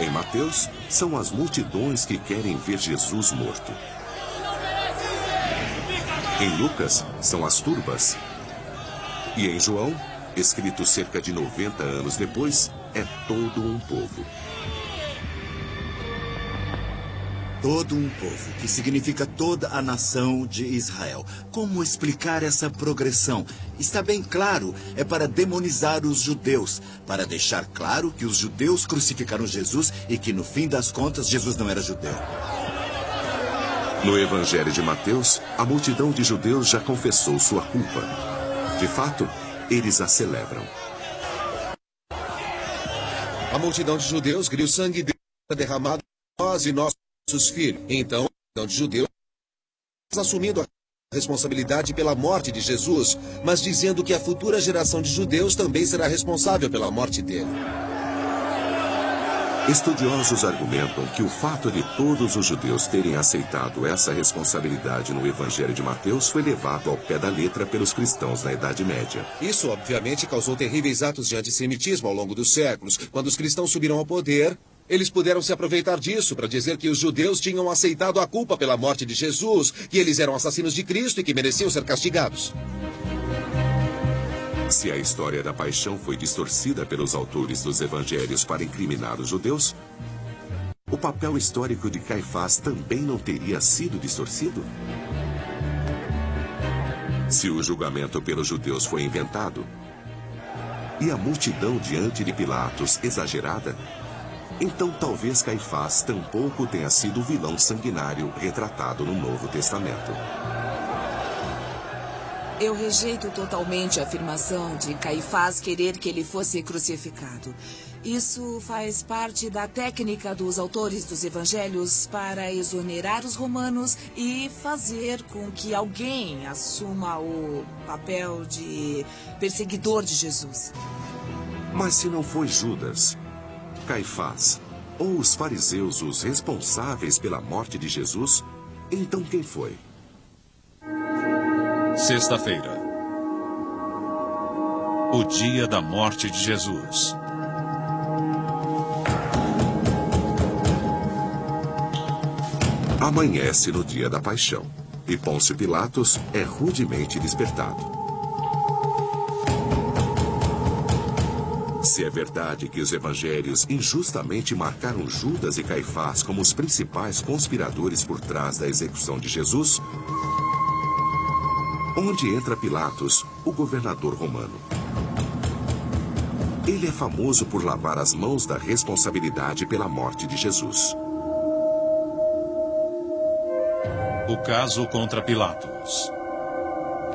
Em Mateus, são as multidões que querem ver Jesus morto. Em Lucas, são as turbas. E em João, escrito cerca de 90 anos depois, é todo um povo. Todo um povo, que significa toda a nação de Israel. Como explicar essa progressão? Está bem claro, é para demonizar os judeus, para deixar claro que os judeus crucificaram Jesus e que, no fim das contas, Jesus não era judeu. No Evangelho de Mateus, a multidão de judeus já confessou sua culpa. De fato, eles a celebram. A multidão de judeus grita: o sangue de Deus derramado por nós e nossos filhos. Então, a multidão de judeus assumindo a responsabilidade pela morte de Jesus, mas dizendo que a futura geração de judeus também será responsável pela morte dele. Estudiosos argumentam que o fato de todos os judeus terem aceitado essa responsabilidade no Evangelho de Mateus foi levado ao pé da letra pelos cristãos na Idade Média. Isso, obviamente, causou terríveis atos de antissemitismo ao longo dos séculos. Quando os cristãos subiram ao poder, eles puderam se aproveitar disso para dizer que os judeus tinham aceitado a culpa pela morte de Jesus, que eles eram assassinos de Cristo e que mereciam ser castigados. Se a história da paixão foi distorcida pelos autores dos evangelhos para incriminar os judeus, o papel histórico de Caifás também não teria sido distorcido? Se o julgamento pelos judeus foi inventado e a multidão diante de Pilatos exagerada, então talvez Caifás tampouco tenha sido o vilão sanguinário retratado no Novo Testamento. Eu rejeito totalmente a afirmação de Caifás querer que ele fosse crucificado. Isso faz parte da técnica dos autores dos evangelhos para exonerar os romanos e fazer com que alguém assuma o papel de perseguidor de Jesus. Mas se não foi Judas, Caifás ou os fariseus os responsáveis pela morte de Jesus, então quem foi? Sexta-feira. O dia da morte de Jesus. Amanhece no dia da paixão, e Pôncio Pilatos é rudemente despertado. Se é verdade que os evangelhos injustamente marcaram Judas e Caifás como os principais conspiradores por trás da execução de Jesus, onde entra Pilatos, o governador romano? Ele é famoso por lavar as mãos da responsabilidade pela morte de Jesus. O caso contra Pilatos.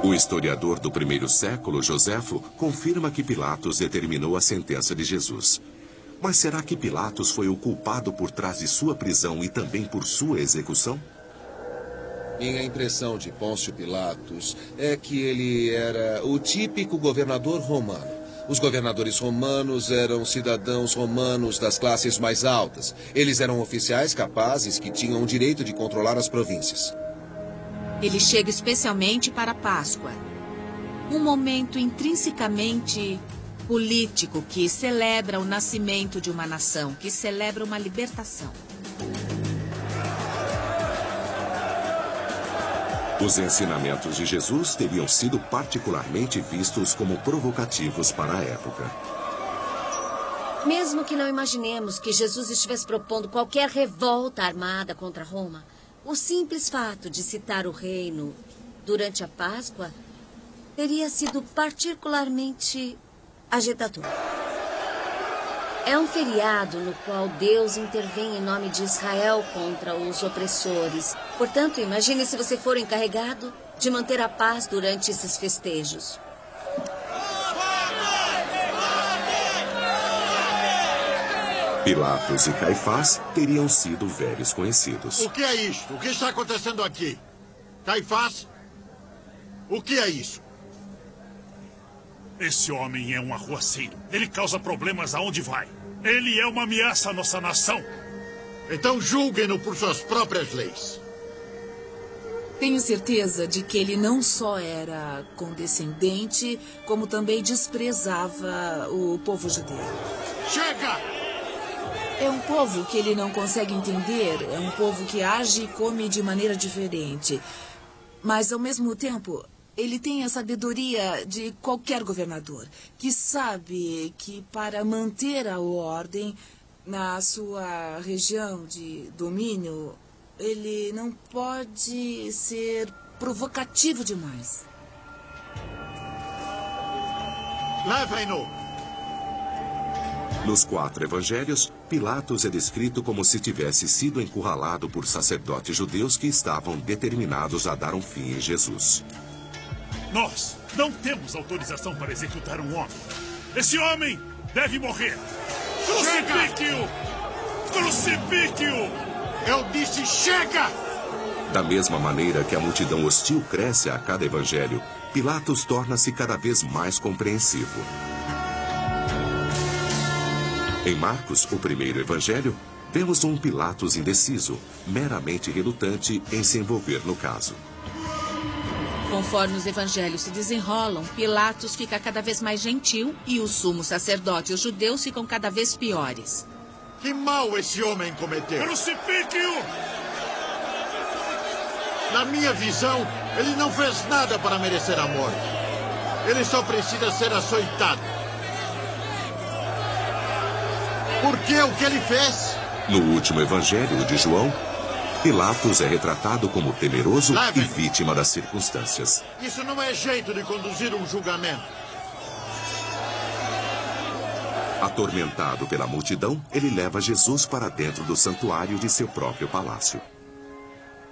O historiador do primeiro século, Joséfo, confirma que Pilatos determinou a sentença de Jesus. Mas será que Pilatos foi o culpado por trás de sua prisão e também por sua execução? Minha impressão de Pôncio Pilatos é que ele era o típico governador romano. Os governadores romanos eram cidadãos romanos das classes mais altas. Eles eram oficiais capazes que tinham o direito de controlar as províncias. Ele chega especialmente para a Páscoa. Um momento intrinsecamente político que celebra o nascimento de uma nação, que celebra uma libertação. Os ensinamentos de Jesus teriam sido particularmente vistos como provocativos para a época. Mesmo que não imaginemos que Jesus estivesse propondo qualquer revolta armada contra Roma, o simples fato de citar o reino durante a Páscoa teria sido particularmente agitador. É um feriado no qual Deus intervém em nome de Israel contra os opressores. Portanto, imagine se você for encarregado de manter a paz durante esses festejos. Pilatos e Caifás teriam sido velhos conhecidos. O que é isto? O que está acontecendo aqui? Caifás? O que é isso? Esse homem é um arruaceiro. Ele causa problemas aonde vai. Ele é uma ameaça à nossa nação. Então julguem-no por suas próprias leis. Tenho certeza de que ele não só era condescendente, como também desprezava o povo judeu. Chega! É um povo que ele não consegue entender, é um povo que age e come de maneira diferente. Mas, ao mesmo tempo, ele tem a sabedoria de qualquer governador, que sabe que para manter a ordem na sua região de domínio, ele não pode ser provocativo demais. Levem-no! Nos 4 evangelhos, Pilatos é descrito como se tivesse sido encurralado por sacerdotes judeus que estavam determinados a dar um fim em Jesus. Nós não temos autorização para executar um homem. Esse homem deve morrer. Crucifique-o! Crucifique-o! Eu disse chega! Da mesma maneira que a multidão hostil cresce a cada evangelho, Pilatos torna-se cada vez mais compreensivo. Em Marcos, o primeiro evangelho, vemos um Pilatos indeciso, meramente relutante em se envolver no caso. Conforme os evangelhos se desenrolam, Pilatos fica cada vez mais gentil e o sumo sacerdote e os judeus ficam cada vez piores. Que mal esse homem cometeu! Crucifique-o! Na minha visão, ele não fez nada para merecer a morte. Ele só precisa ser açoitado. Por que o que ele fez? No último evangelho de João, Pilatos é retratado como temeroso e vítima das circunstâncias. Isso não é jeito de conduzir um julgamento. Atormentado pela multidão, ele leva Jesus para dentro do santuário de seu próprio palácio.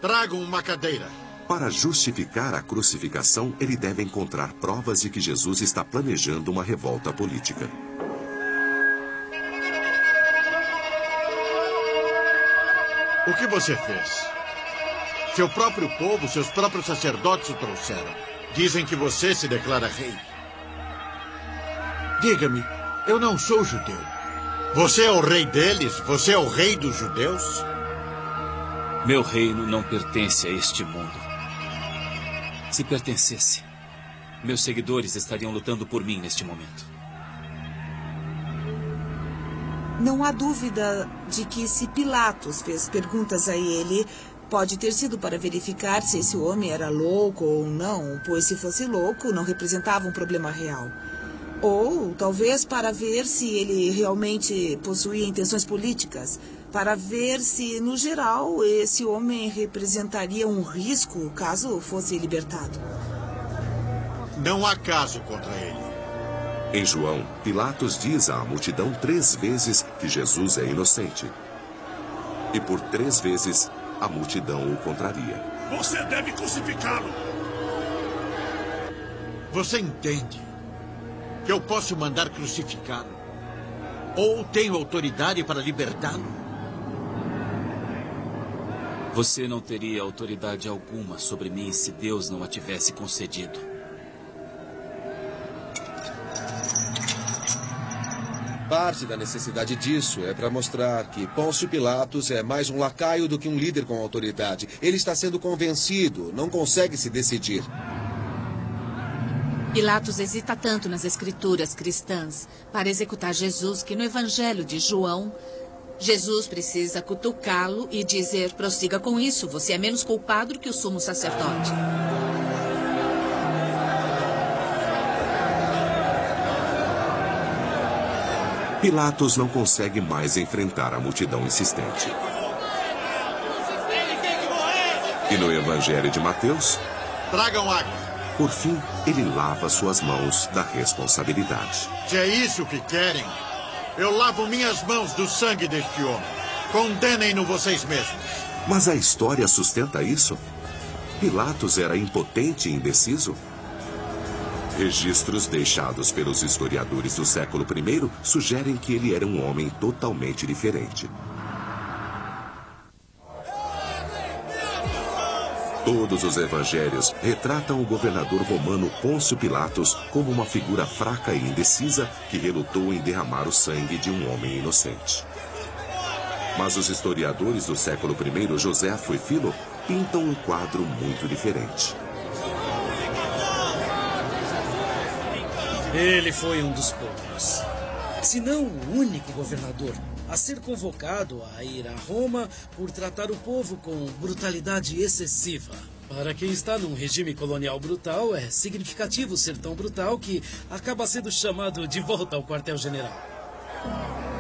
Tragam uma cadeira. Para justificar a crucificação, ele deve encontrar provas de que Jesus está planejando uma revolta política. O que você fez? Seu próprio povo, seus próprios sacerdotes o trouxeram. Dizem que você se declara rei. Diga-me, eu não sou judeu. Você é o rei deles? Você é o rei dos judeus? Meu reino não pertence a este mundo. Se pertencesse, meus seguidores estariam lutando por mim neste momento. Não há dúvida de que se Pilatos fez perguntas a ele, pode ter sido para verificar se esse homem era louco ou não, pois se fosse louco, não representava um problema real. Ou talvez para ver se ele realmente possuía intenções políticas, para ver se, no geral, esse homem representaria um risco caso fosse libertado. Não há caso contra ele. Em João, Pilatos diz à multidão 3 vezes que Jesus é inocente. E por 3 vezes, a multidão o contraria. Você deve crucificá-lo! Você entende que eu posso mandar crucificá-lo? Ou tenho autoridade para libertá-lo? Você não teria autoridade alguma sobre mim se Deus não a tivesse concedido. Parte da necessidade disso é para mostrar que Pôncio Pilatos é mais um lacaio do que um líder com autoridade. Ele está sendo convencido, não consegue se decidir. Pilatos hesita tanto nas escrituras cristãs para executar Jesus que no Evangelho de João, Jesus precisa cutucá-lo e dizer: prossiga com isso, você é menos culpado do que o sumo sacerdote. Pilatos não consegue mais enfrentar a multidão insistente. E no Evangelho de Mateus, tragam água. Por fim, ele lava suas mãos da responsabilidade. Se é isso que querem, eu lavo minhas mãos do sangue deste homem. Condenem-no vocês mesmos. Mas a história sustenta isso? Pilatos era impotente e indeciso? Registros deixados pelos historiadores do século I sugerem que ele era um homem totalmente diferente. Todos os evangelhos retratam o governador romano Pôncio Pilatos como uma figura fraca e indecisa que relutou em derramar o sangue de um homem inocente. Mas os historiadores do século I, Joséfo e Filo, pintam um quadro muito diferente. Ele foi um dos poucos, se não o único governador a ser convocado a ir a Roma por tratar o povo com brutalidade excessiva. Para quem está num regime colonial brutal, é significativo ser tão brutal que acaba sendo chamado de volta ao quartel-general.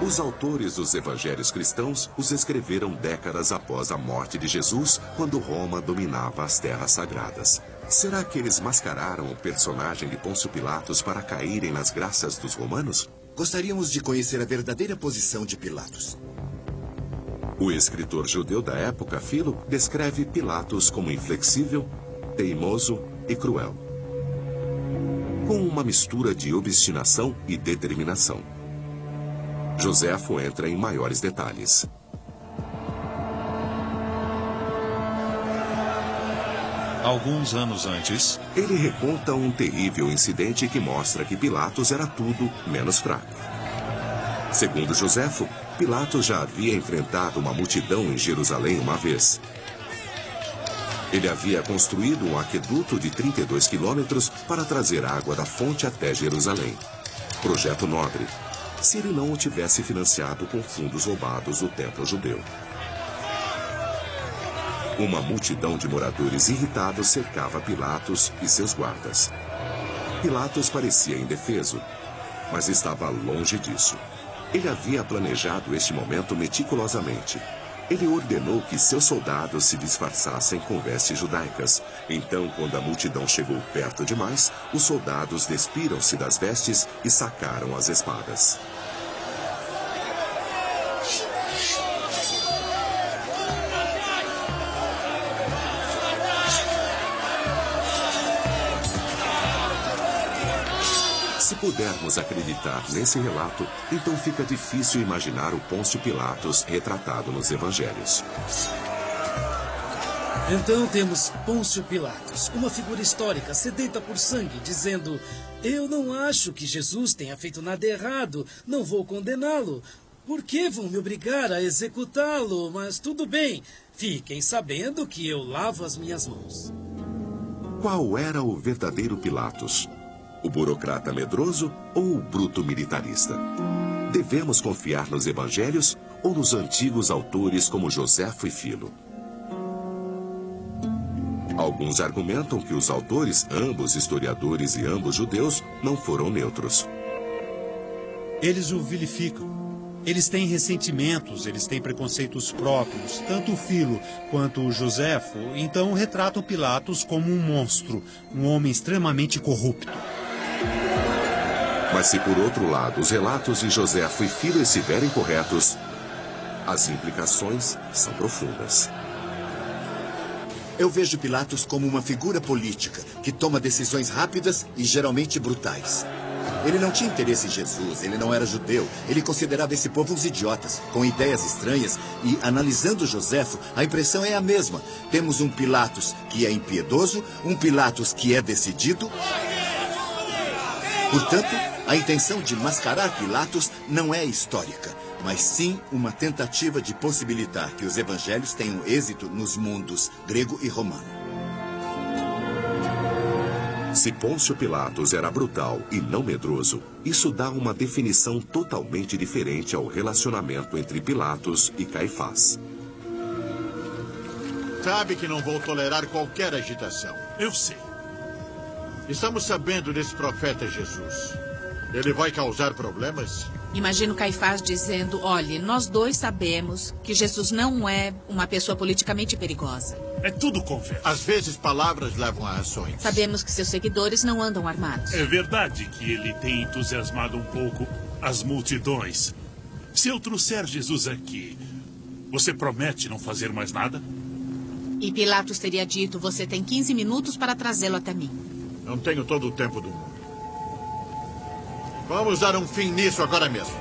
Os autores dos evangelhos cristãos os escreveram décadas após a morte de Jesus, quando Roma dominava as terras sagradas. Será que eles mascararam o personagem de Pôncio Pilatos para caírem nas graças dos romanos? Gostaríamos de conhecer a verdadeira posição de Pilatos. O escritor judeu da época, Filo, descreve Pilatos como inflexível, teimoso e cruel, com uma mistura de obstinação e determinação. Joséfo entra em maiores detalhes. Alguns anos antes, ele reconta um terrível incidente que mostra que Pilatos era tudo menos fraco. Segundo Joséfo, Pilatos já havia enfrentado uma multidão em Jerusalém uma vez. Ele havia construído um aqueduto de 32 quilômetros para trazer água da fonte até Jerusalém. Projeto nobre, se ele não o tivesse financiado com fundos roubados do templo judeu. Uma multidão de moradores irritados cercava Pilatos e seus guardas. Pilatos parecia indefeso, mas estava longe disso. Ele havia planejado este momento meticulosamente. Ele ordenou que seus soldados se disfarçassem com vestes judaicas. Então, quando a multidão chegou perto demais, os soldados despiram-se das vestes e sacaram as espadas. Se pudermos acreditar nesse relato, então fica difícil imaginar o Pôncio Pilatos retratado nos evangelhos. Então temos Pôncio Pilatos, uma figura histórica sedenta por sangue, dizendo: eu não acho que Jesus tenha feito nada errado, não vou condená-lo. Por que vão me obrigar a executá-lo? Mas tudo bem, fiquem sabendo que eu lavo as minhas mãos. Qual era o verdadeiro Pilatos? O burocrata medroso ou o bruto militarista? Devemos confiar nos evangelhos ou nos antigos autores como Joséfo e Filo? Alguns argumentam que os autores, ambos historiadores e ambos judeus, não foram neutros. Eles o vilificam. Eles têm ressentimentos, eles têm preconceitos próprios. Tanto o Filo quanto o Joséfo, então, retratam Pilatos como um monstro, um homem extremamente corrupto. Mas se por outro lado os relatos de Joséfo e Filo estiverem corretos, as implicações são profundas. Eu vejo Pilatos como uma figura política que toma decisões rápidas e geralmente brutais. Ele não tinha interesse em Jesus, ele não era judeu, ele considerava esse povo uns idiotas, com ideias estranhas, e analisando Joséfo, a impressão é a mesma. Temos um Pilatos que é impiedoso, um Pilatos que é decidido. Portanto, a intenção de mascarar Pilatos não é histórica, mas sim uma tentativa de possibilitar que os evangelhos tenham êxito nos mundos grego e romano. Se Pôncio Pilatos era brutal e não medroso, isso dá uma definição totalmente diferente ao relacionamento entre Pilatos e Caifás. Sabe que não vou tolerar qualquer agitação. Eu sei. Estamos sabendo desse profeta Jesus. Ele vai causar problemas? Imagino Caifás dizendo: olhe, nós dois sabemos que Jesus não é uma pessoa politicamente perigosa. É tudo conversa. Às vezes palavras levam a ações. Sabemos que seus seguidores não andam armados. É verdade que ele tem entusiasmado um pouco as multidões. Se eu trouxer Jesus aqui, você promete não fazer mais nada? E Pilatos teria dito: você tem 15 minutos para trazê-lo até mim. Não tenho todo o tempo do mundo. Vamos dar um fim nisso agora mesmo.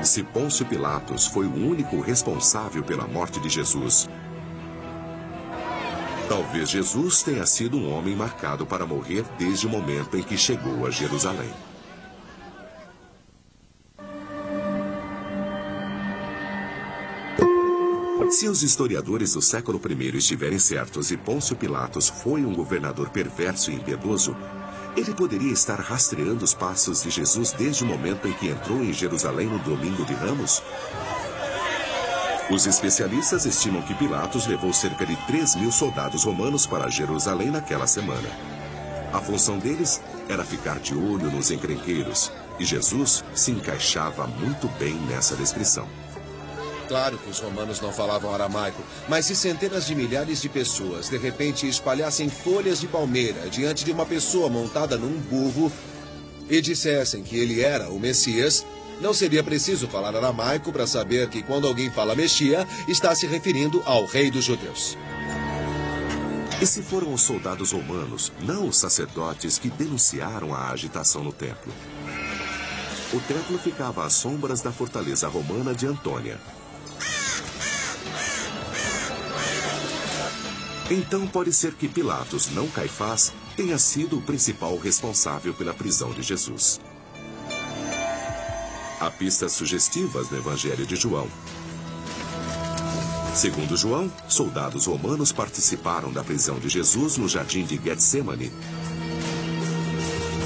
Se Pôncio Pilatos foi o único responsável pela morte de Jesus, talvez Jesus tenha sido um homem marcado para morrer desde o momento em que chegou a Jerusalém. Se os historiadores do século I estiverem certos e Pôncio Pilatos foi um governador perverso e impiedoso, ele poderia estar rastreando os passos de Jesus desde o momento em que entrou em Jerusalém no domingo de Ramos? Os especialistas estimam que Pilatos levou cerca de 3.000 soldados romanos para Jerusalém naquela semana. A função deles era ficar de olho nos encrenqueiros, e Jesus se encaixava muito bem nessa descrição. Claro que os romanos não falavam aramaico, mas se centenas de milhares de pessoas de repente espalhassem folhas de palmeira diante de uma pessoa montada num burro e dissessem que ele era o Messias, não seria preciso falar aramaico para saber que quando alguém fala Messias, está se referindo ao rei dos judeus. E se foram os soldados romanos, não os sacerdotes, que denunciaram a agitação no templo? O templo ficava às sombras da fortaleza romana de Antônia. Então pode ser que Pilatos, não Caifás, tenha sido o principal responsável pela prisão de Jesus. Há pistas sugestivas no Evangelho de João. Segundo João, soldados romanos participaram da prisão de Jesus no jardim de Getsemane.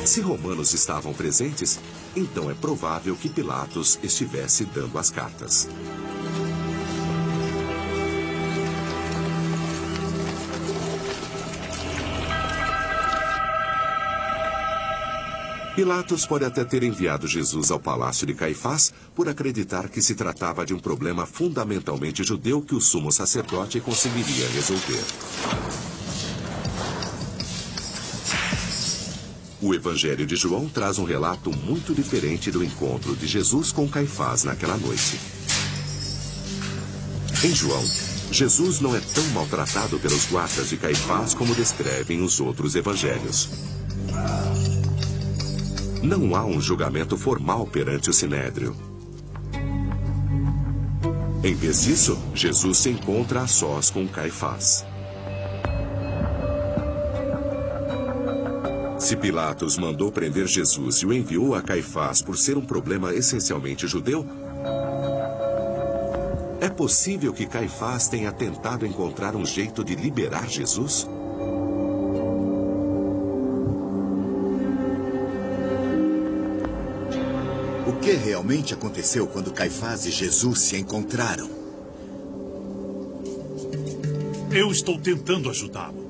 Se romanos estavam presentes, então é provável que Pilatos estivesse dando as cartas. Pilatos pode até ter enviado Jesus ao palácio de Caifás por acreditar que se tratava de um problema fundamentalmente judeu que o sumo sacerdote conseguiria resolver. O Evangelho de João traz um relato muito diferente do encontro de Jesus com Caifás naquela noite. Em João, Jesus não é tão maltratado pelos guardas de Caifás como descrevem os outros evangelhos. Não há um julgamento formal perante o Sinédrio. Em vez disso, Jesus se encontra a sós com Caifás. Se Pilatos mandou prender Jesus e o enviou a Caifás por ser um problema essencialmente judeu, é possível que Caifás tenha tentado encontrar um jeito de liberar Jesus? O que realmente aconteceu quando Caifás e Jesus se encontraram? Eu estou tentando ajudá-lo.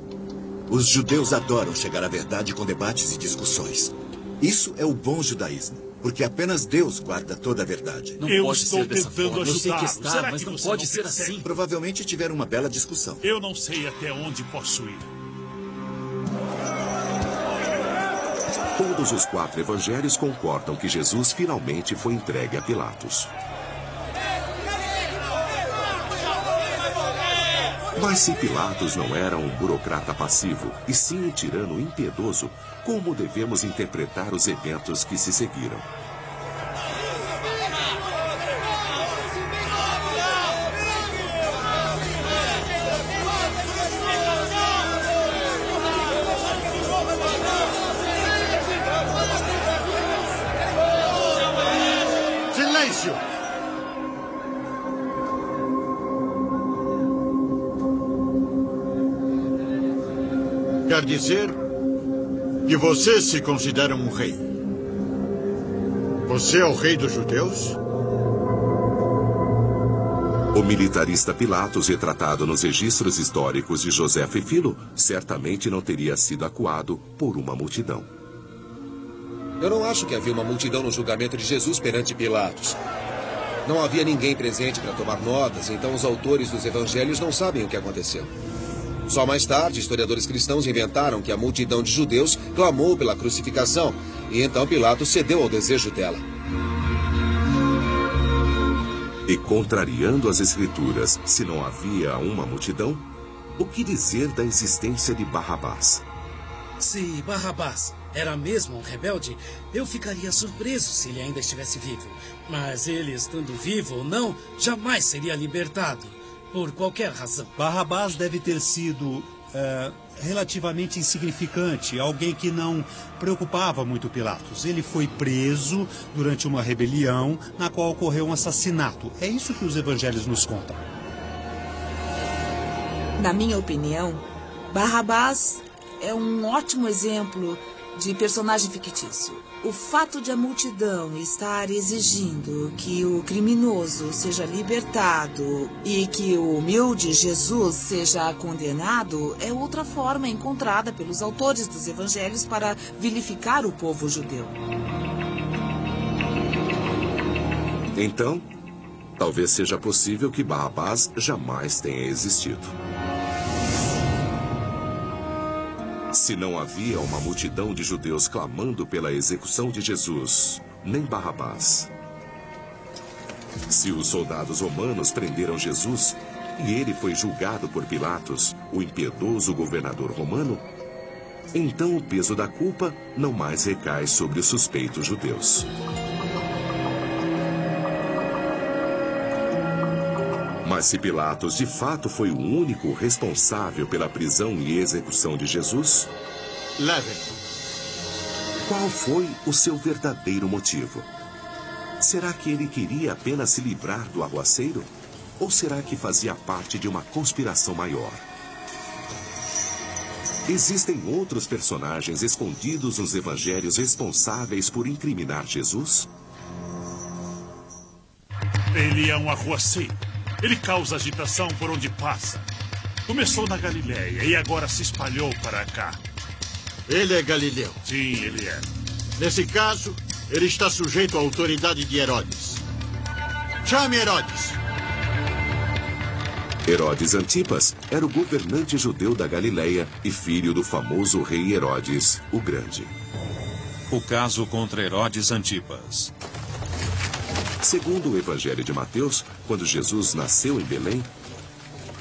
Os judeus adoram chegar à verdade com debates e discussões. Isso é o bom judaísmo, porque apenas Deus guarda toda a verdade. Não eu pode estou ser dessa tentando forma. Eu sei que está, mas não pode ser assim. Provavelmente tiveram uma bela discussão. Eu não sei até onde posso ir. Todos os 4 evangelhos concordam que Jesus finalmente foi entregue a Pilatos. Mas se Pilatos não era um burocrata passivo, e sim um tirano impiedoso, como devemos interpretar os eventos que se seguiram? Silêncio! Quer dizer que você se considera um rei. Você é o rei dos judeus? O militarista Pilatos, retratado nos registros históricos de Joséfo e Filo, certamente não teria sido acuado por uma multidão. Eu não acho que havia uma multidão no julgamento de Jesus perante Pilatos. Não havia ninguém presente para tomar notas, então os autores dos evangelhos não sabem o que aconteceu. Só mais tarde, historiadores cristãos inventaram que a multidão de judeus clamou pela crucificação, e então Pilatos cedeu ao desejo dela. E contrariando as escrituras, se não havia uma multidão, o que dizer da existência de Barrabás? Se Barrabás era mesmo um rebelde, eu ficaria surpreso se ele ainda estivesse vivo. Mas ele, estando vivo ou não, jamais seria libertado. Por qualquer razão. Barrabás deve ter sido relativamente insignificante, alguém que não preocupava muito Pilatos. Ele foi preso durante uma rebelião na qual ocorreu um assassinato. É isso que os evangelhos nos contam. Na minha opinião, Barrabás é um ótimo exemplo de personagem fictício. O fato de a multidão estar exigindo que o criminoso seja libertado e que o humilde Jesus seja condenado é outra forma encontrada pelos autores dos evangelhos para vilificar o povo judeu. Então, talvez seja possível que Barrabás jamais tenha existido. Se não havia uma multidão de judeus clamando pela execução de Jesus, nem Barrabás. Se os soldados romanos prenderam Jesus e ele foi julgado por Pilatos, o impiedoso governador romano, então o peso da culpa não mais recai sobre os suspeitos judeus. Mas se Pilatos de fato foi o único responsável pela prisão e execução de Jesus, levem. Qual foi o seu verdadeiro motivo? Será que ele queria apenas se livrar do arruaceiro? Ou será que fazia parte de uma conspiração maior? Existem outros personagens escondidos nos evangelhos responsáveis por incriminar Jesus? Ele é um arruaceiro. Ele causa agitação por onde passa. Começou na Galileia e agora se espalhou para cá. Ele é galileu. Sim, ele é. Nesse caso, ele está sujeito à autoridade de Herodes. Chame Herodes. Herodes Antipas era o governante judeu da Galileia e filho do famoso rei Herodes, o Grande. O caso contra Herodes Antipas. Segundo o Evangelho de Mateus, quando Jesus nasceu em Belém,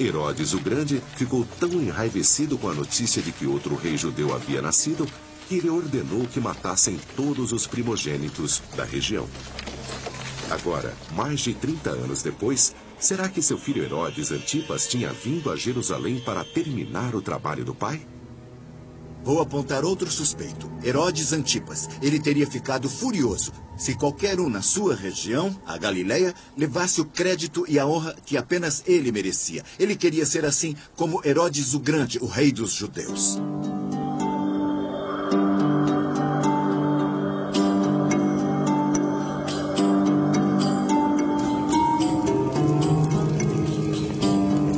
Herodes o Grande ficou tão enraivecido com a notícia de que outro rei judeu havia nascido, que ele ordenou que matassem todos os primogênitos da região. Agora, mais de 30 anos depois, será que seu filho Herodes Antipas tinha vindo a Jerusalém para terminar o trabalho do pai? Vou apontar outro suspeito, Herodes Antipas. Ele teria ficado furioso se qualquer um na sua região, a Galileia, levasse o crédito e a honra que apenas ele merecia. Ele queria ser assim como Herodes o Grande, o rei dos judeus.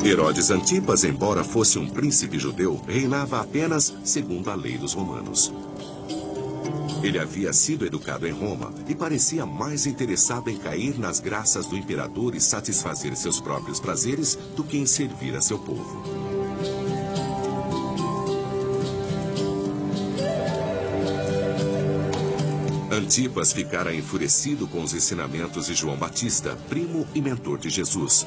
Herodes Antipas, embora fosse um príncipe judeu, reinava apenas segundo a lei dos romanos. Ele havia sido educado em Roma e parecia mais interessado em cair nas graças do imperador e satisfazer seus próprios prazeres do que em servir a seu povo. Antipas ficara enfurecido com os ensinamentos de João Batista, primo e mentor de Jesus,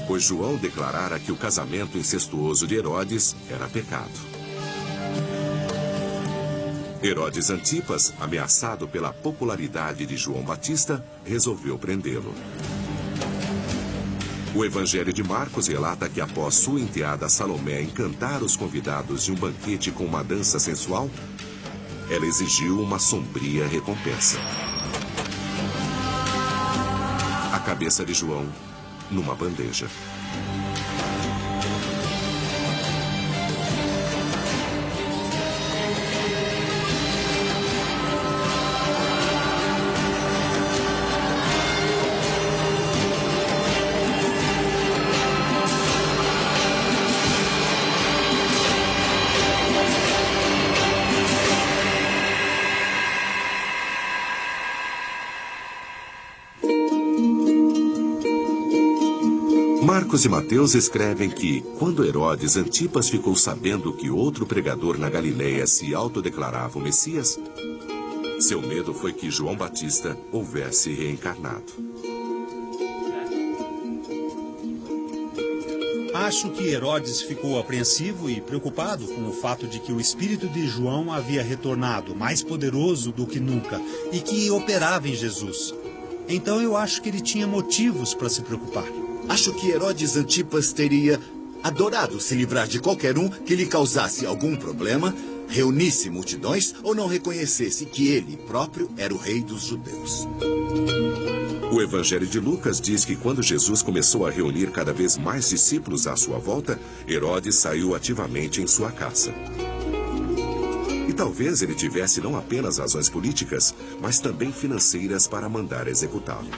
pois João declarara que o casamento incestuoso de Herodes era pecado. Herodes Antipas, ameaçado pela popularidade de João Batista, resolveu prendê-lo. O Evangelho de Marcos relata que após sua enteada Salomé encantar os convidados de um banquete com uma dança sensual, ela exigiu uma sombria recompensa. A cabeça de João numa bandeja. Marcos e Mateus escrevem que, quando Herodes Antipas ficou sabendo que outro pregador na Galileia se autodeclarava o Messias, seu medo foi que João Batista houvesse reencarnado. Acho que Herodes ficou apreensivo e preocupado com o fato de que o espírito de João havia retornado, mais poderoso do que nunca, e que operava em Jesus. Então eu acho que ele tinha motivos para se preocupar. Acho que Herodes Antipas teria adorado se livrar de qualquer um que lhe causasse algum problema, reunisse multidões ou não reconhecesse que ele próprio era o rei dos judeus. O Evangelho de Lucas diz que quando Jesus começou a reunir cada vez mais discípulos à sua volta, Herodes saiu ativamente em sua caça. E talvez ele tivesse não apenas razões políticas, mas também financeiras para mandar executá-lo.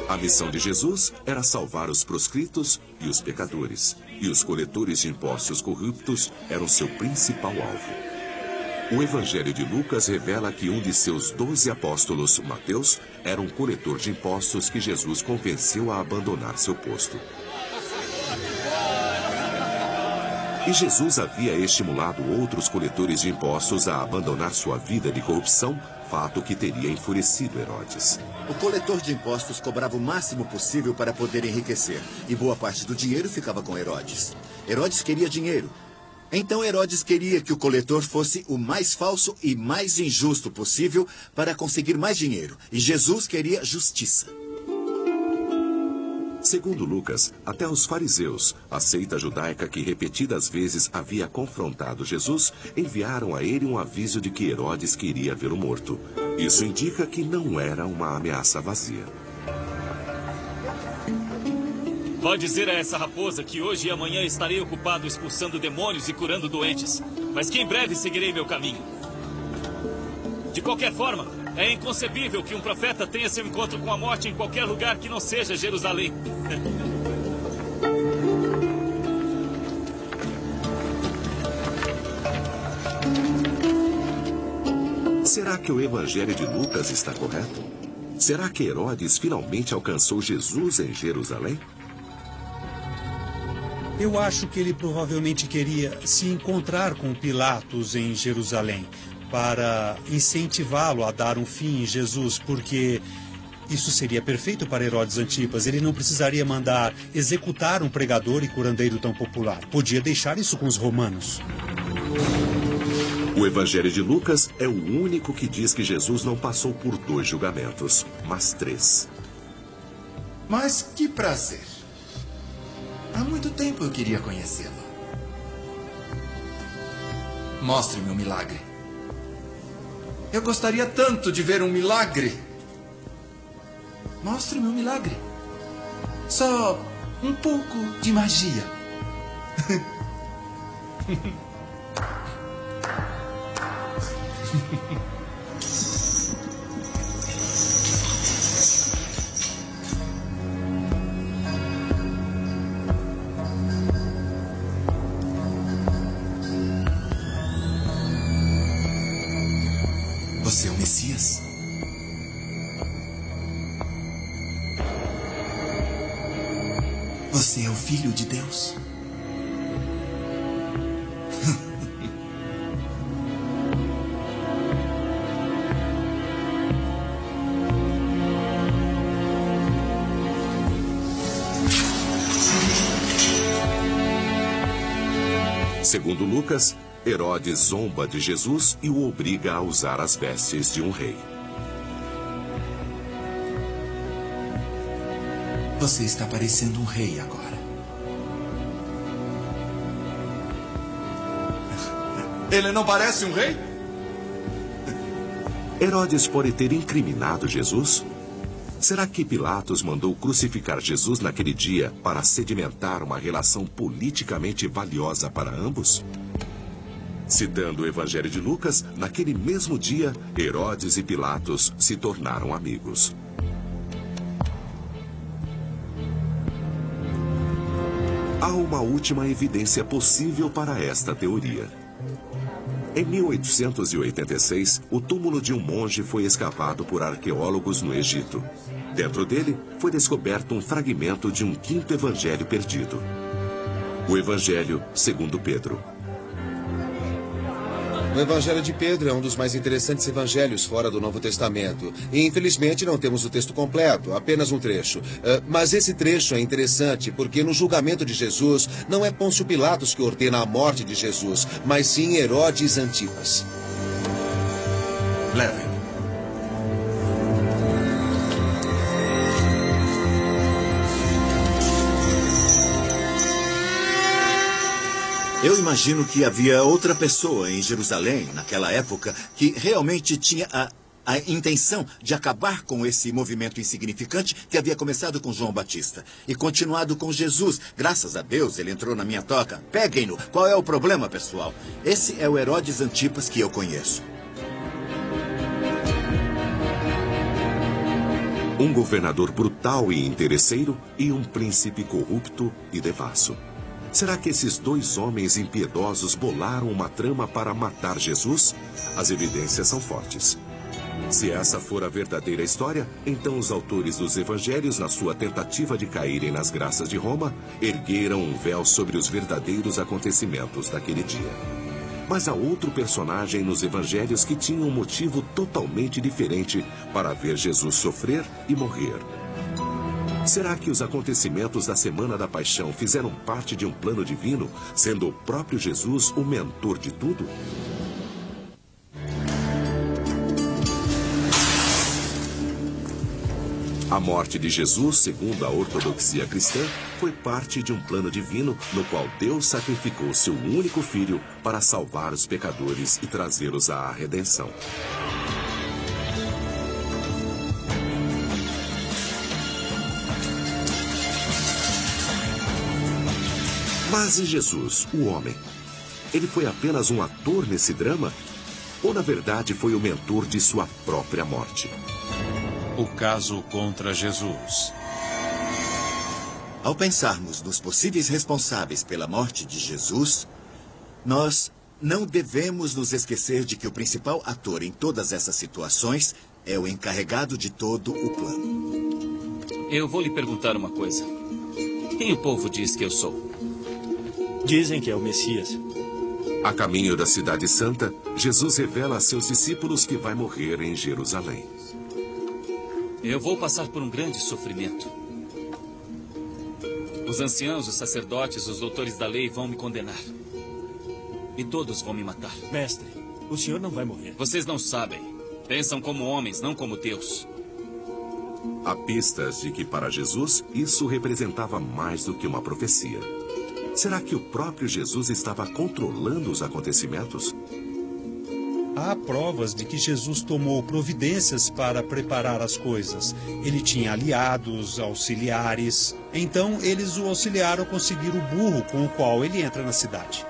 A missão de Jesus era salvar os proscritos e os pecadores, e os coletores de impostos corruptos eram seu principal alvo. O Evangelho de Lucas revela que um de seus 12 apóstolos, Mateus, era um coletor de impostos que Jesus convenceu a abandonar seu posto. E Jesus havia estimulado outros coletores de impostos a abandonar sua vida de corrupção, fato que teria enfurecido Herodes. O coletor de impostos cobrava o máximo possível para poder enriquecer, e boa parte do dinheiro ficava com Herodes. Herodes queria dinheiro. Então Herodes queria que o coletor fosse o mais falso e mais injusto possível para conseguir mais dinheiro. E Jesus queria justiça. Segundo Lucas, até os fariseus, a seita judaica que repetidas vezes havia confrontado Jesus, enviaram a ele um aviso de que Herodes queria vê-lo morto. Isso indica que não era uma ameaça vazia. Pode dizer a essa raposa que hoje e amanhã estarei ocupado expulsando demônios e curando doentes, mas que em breve seguirei meu caminho. De qualquer forma, é inconcebível que um profeta tenha seu encontro com a morte em qualquer lugar que não seja Jerusalém. Será que o Evangelho de Lucas está correto? Será que Herodes finalmente alcançou Jesus em Jerusalém? Eu acho que ele provavelmente queria se encontrar com Pilatos em Jerusalém para incentivá-lo a dar um fim em Jesus, porque isso seria perfeito para Herodes Antipas. Ele não precisaria mandar executar um pregador e curandeiro tão popular. Podia deixar isso com os romanos. O Evangelho de Lucas é o único que diz que Jesus não passou por 2 julgamentos, mas 3. Mas que prazer. Há muito tempo eu queria conhecê-lo. Mostre-me um milagre. Eu gostaria tanto de ver um milagre. Mostre-me um milagre. Só um pouco de magia. Você é o Messias? Você é o Filho de Deus? Segundo Lucas, Herodes zomba de Jesus e o obriga a usar as vestes de um rei. Você está parecendo um rei agora. Ele não parece um rei? Herodes pode ter incriminado Jesus? Será que Pilatos mandou crucificar Jesus naquele dia para sedimentar uma relação politicamente valiosa para ambos? Citando o Evangelho de Lucas, naquele mesmo dia, Herodes e Pilatos se tornaram amigos. Há uma última evidência possível para esta teoria. Em 1886, o túmulo de um monge foi escavado por arqueólogos no Egito. Dentro dele, foi descoberto um fragmento de um 5º evangelho perdido. O Evangelho segundo Pedro. O Evangelho de Pedro é um dos mais interessantes evangelhos fora do Novo Testamento. E, infelizmente, não temos o texto completo, apenas um trecho. Mas esse trecho é interessante porque no julgamento de Jesus, não é Pôncio Pilatos que ordena a morte de Jesus, mas sim Herodes Antipas. Leve. Eu imagino que havia outra pessoa em Jerusalém, naquela época, que realmente tinha a intenção de acabar com esse movimento insignificante que havia começado com João Batista e continuado com Jesus. Graças a Deus, ele entrou na minha toca. Peguem-no. Qual é o problema, pessoal? Esse é o Herodes Antipas que eu conheço. Um governador brutal e interesseiro e um príncipe corrupto e devasso. Será que esses dois homens impiedosos bolaram uma trama para matar Jesus? As evidências são fortes. Se essa for a verdadeira história, então os autores dos evangelhos, na sua tentativa de caírem nas graças de Roma, ergueram um véu sobre os verdadeiros acontecimentos daquele dia. Mas há outro personagem nos evangelhos que tinha um motivo totalmente diferente para ver Jesus sofrer e morrer. Será que os acontecimentos da Semana da Paixão fizeram parte de um plano divino, sendo o próprio Jesus o mentor de tudo? A morte de Jesus, segundo a ortodoxia cristã, foi parte de um plano divino no qual Deus sacrificou seu único filho para salvar os pecadores e trazê-los à redenção. Mas e Jesus, o homem? Ele foi apenas um ator nesse drama? Ou, na verdade, foi o mentor de sua própria morte? O caso contra Jesus. Ao pensarmos nos possíveis responsáveis pela morte de Jesus, nós não devemos nos esquecer de que o principal ator em todas essas situações é o encarregado de todo o plano. Eu vou lhe perguntar uma coisa. Quem o povo diz que eu sou? Dizem que é o Messias. A caminho da Cidade Santa, Jesus revela a seus discípulos que vai morrer em Jerusalém. Eu vou passar por um grande sofrimento. Os anciãos, os sacerdotes, os doutores da lei vão me condenar. E todos vão me matar. Mestre, o senhor não vai morrer. Vocês não sabem. Pensam como homens, não como Deus. Há pistas de que para Jesus isso representava mais do que uma profecia. Será que o próprio Jesus estava controlando os acontecimentos? Há provas de que Jesus tomou providências para preparar as coisas. Ele tinha aliados, auxiliares. Então, eles o auxiliaram a conseguir o burro com o qual ele entra na cidade.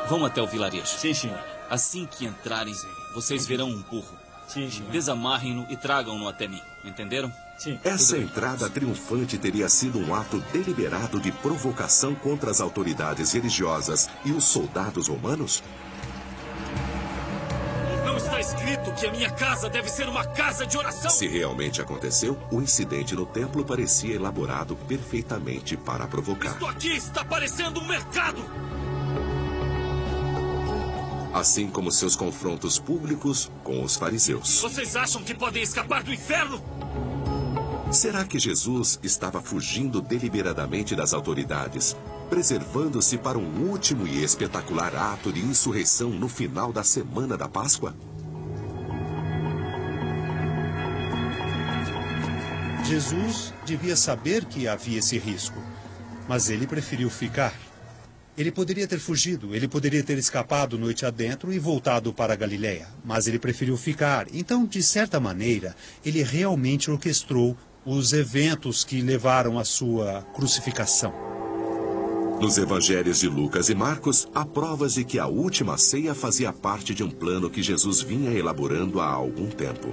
Vão até o vilarejo. Sim, senhor. Assim que entrarem, vocês verão um burro. Sim, senhor. Desamarrem-no e tragam-no até mim. Entenderam? Sim. Essa entrada triunfante teria sido um ato deliberado de provocação contra as autoridades religiosas e os soldados romanos? Não está escrito que a minha casa deve ser uma casa de oração? Se realmente aconteceu, o incidente no templo parecia elaborado perfeitamente para provocar. Isto aqui está parecendo um mercado! Assim como seus confrontos públicos com os fariseus. Vocês acham que podem escapar do inferno? Será que Jesus estava fugindo deliberadamente das autoridades, preservando-se para um último e espetacular ato de insurreição no final da Semana da Páscoa? Jesus devia saber que havia esse risco, mas ele preferiu ficar. Ele poderia ter fugido, ele poderia ter escapado noite adentro e voltado para a Galileia, mas ele preferiu ficar. Então, de certa maneira, ele realmente orquestrou os eventos que levaram à sua crucificação. Nos evangelhos de Lucas e Marcos, há provas de que a última ceia fazia parte de um plano que Jesus vinha elaborando há algum tempo.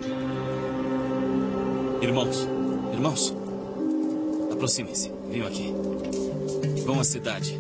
Irmãos, aproximem-se, venham aqui. Vão à cidade.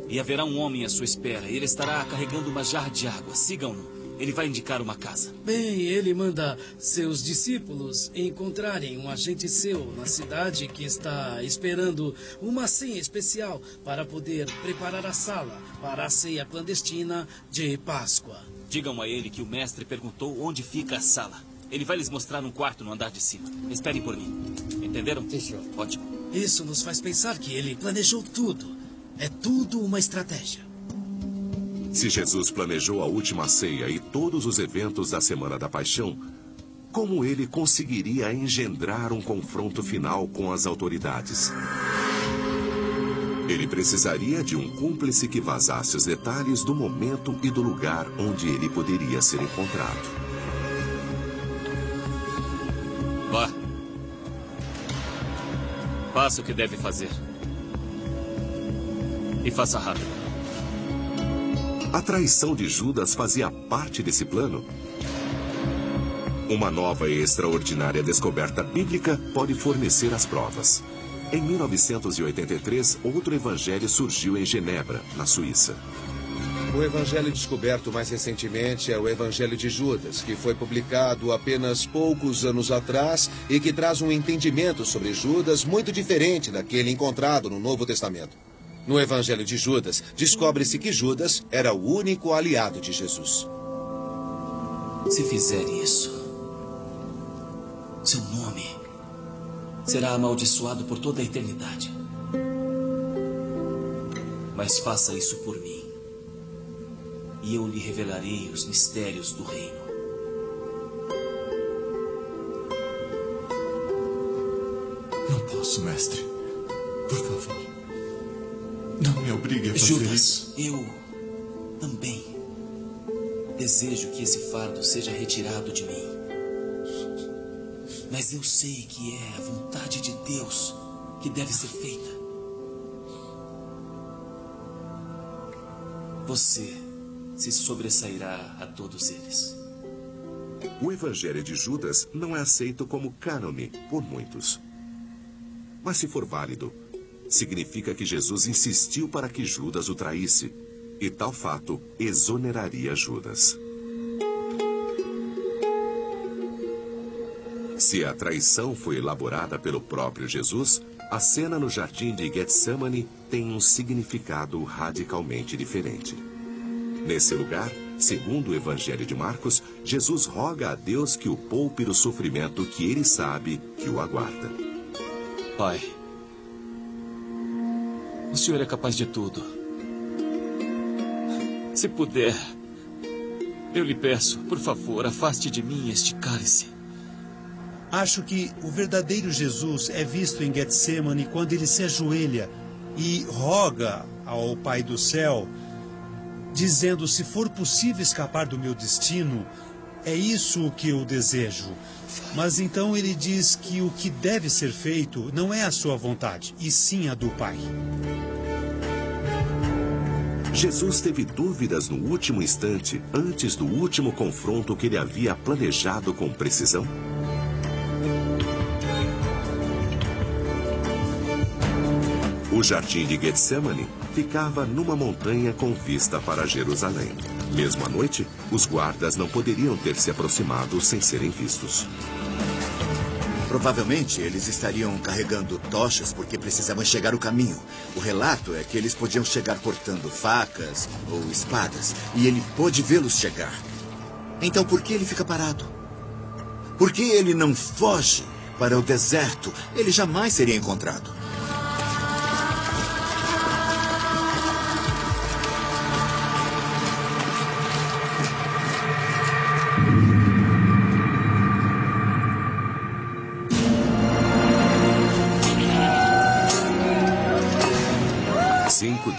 E haverá um homem à sua espera. Ele estará carregando uma jarra de água. Sigam-no. Ele vai indicar uma casa. Bem, ele manda seus discípulos encontrarem um agente seu na cidade que está esperando uma ceia especial para poder preparar a sala para a ceia clandestina de Páscoa. Digam a ele que o mestre perguntou onde fica a sala. Ele vai lhes mostrar um quarto no andar de cima. Esperem por mim. Entenderam? Sim, senhor. Ótimo. Isso nos faz pensar que ele planejou tudo. É tudo uma estratégia. Se Jesus planejou a última ceia e todos os eventos da Semana da Paixão, como ele conseguiria engendrar um confronto final com as autoridades? Ele precisaria de um cúmplice que vazasse os detalhes do momento e do lugar onde ele poderia ser encontrado. Vá. Faça o que deve fazer. E faça rápido. A traição de Judas fazia parte desse plano? Uma nova e extraordinária descoberta bíblica pode fornecer as provas. Em 1983, outro evangelho surgiu em Genebra, na Suíça. O evangelho descoberto mais recentemente é o Evangelho de Judas, que foi publicado apenas poucos anos atrás e que traz um entendimento sobre Judas muito diferente daquele encontrado no Novo Testamento. No Evangelho de Judas, descobre-se que Judas era o único aliado de Jesus. Se fizer isso, seu nome será amaldiçoado por toda a eternidade. Mas faça isso por mim, e eu lhe revelarei os mistérios do reino. Não posso, mestre. Por favor. Não me obrigue a fazer isso. Eu também desejo que esse fardo seja retirado de mim. Mas eu sei que é a vontade de Deus que deve ser feita. Você se sobressairá a todos eles. O Evangelho de Judas não é aceito como cânone por muitos. Mas se for válido, significa que Jesus insistiu para que Judas o traísse, e tal fato exoneraria Judas. Se a traição foi elaborada pelo próprio Jesus, a cena no jardim de Getsemane tem um significado radicalmente diferente. Nesse lugar, segundo o Evangelho de Marcos, Jesus roga a Deus que o poupe do sofrimento que ele sabe que o aguarda. Pai, o Senhor é capaz de tudo. Se puder, eu lhe peço, por favor, afaste de mim este cálice. Acho que o verdadeiro Jesus é visto em Getsemane quando ele se ajoelha e roga ao Pai do céu, dizendo: se for possível escapar do meu destino, é isso o que eu desejo. Mas então ele diz que o que deve ser feito não é a sua vontade, e sim a do Pai. Jesus teve dúvidas no último instante, antes do último confronto que ele havia planejado com precisão? O jardim de Getsemane ficava numa montanha com vista para Jerusalém. Mesmo à noite, os guardas não poderiam ter se aproximado sem serem vistos. Provavelmente eles estariam carregando tochas porque precisavam enxergar o caminho. O relato é que eles podiam chegar portando facas ou espadas, e ele pôde vê-los chegar. Então por que ele fica parado? Por que ele não foge para o deserto? Ele jamais seria encontrado.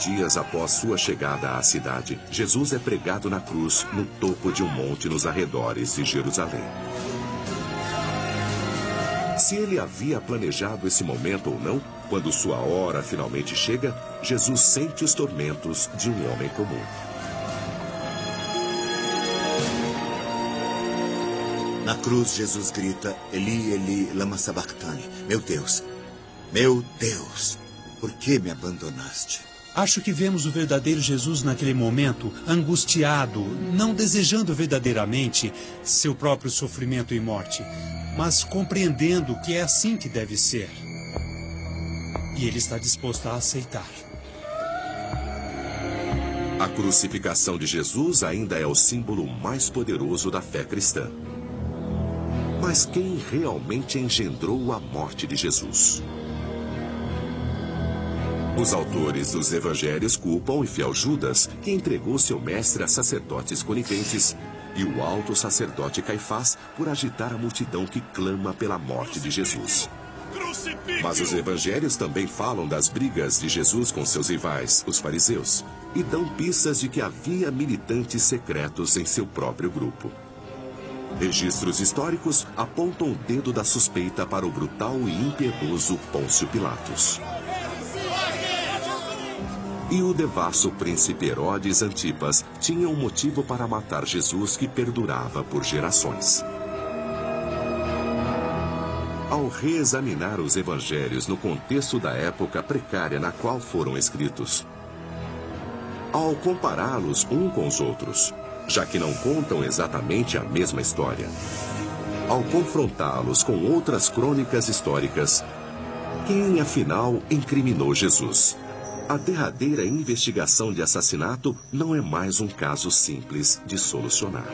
Dias após sua chegada à cidade, Jesus é pregado na cruz no topo de um monte nos arredores de Jerusalém. Se ele havia planejado esse momento ou não, quando sua hora finalmente chega, Jesus sente os tormentos de um homem comum. Na cruz, Jesus grita: Eli, Eli, lama sabachthani. Meu Deus, por que me abandonaste? Acho que vemos o verdadeiro Jesus naquele momento, angustiado, não desejando verdadeiramente seu próprio sofrimento e morte, mas compreendendo que é assim que deve ser. E ele está disposto a aceitar. A crucificação de Jesus ainda é o símbolo mais poderoso da fé cristã. Mas quem realmente engendrou a morte de Jesus? Os autores dos evangelhos culpam o infiel Judas, que entregou seu mestre a sacerdotes coniventes, e o alto sacerdote Caifás por agitar a multidão que clama pela morte de Jesus. Mas os evangelhos também falam das brigas de Jesus com seus rivais, os fariseus, e dão pistas de que havia militantes secretos em seu próprio grupo. Registros históricos apontam o dedo da suspeita para o brutal e impiedoso Pôncio Pilatos. E o devasso príncipe Herodes Antipas tinha um motivo para matar Jesus que perdurava por gerações. Ao reexaminar os evangelhos no contexto da época precária na qual foram escritos, ao compará-los um com os outros, já que não contam exatamente a mesma história, ao confrontá-los com outras crônicas históricas, quem afinal incriminou Jesus? A derradeira investigação de assassinato não é mais um caso simples de solucionar.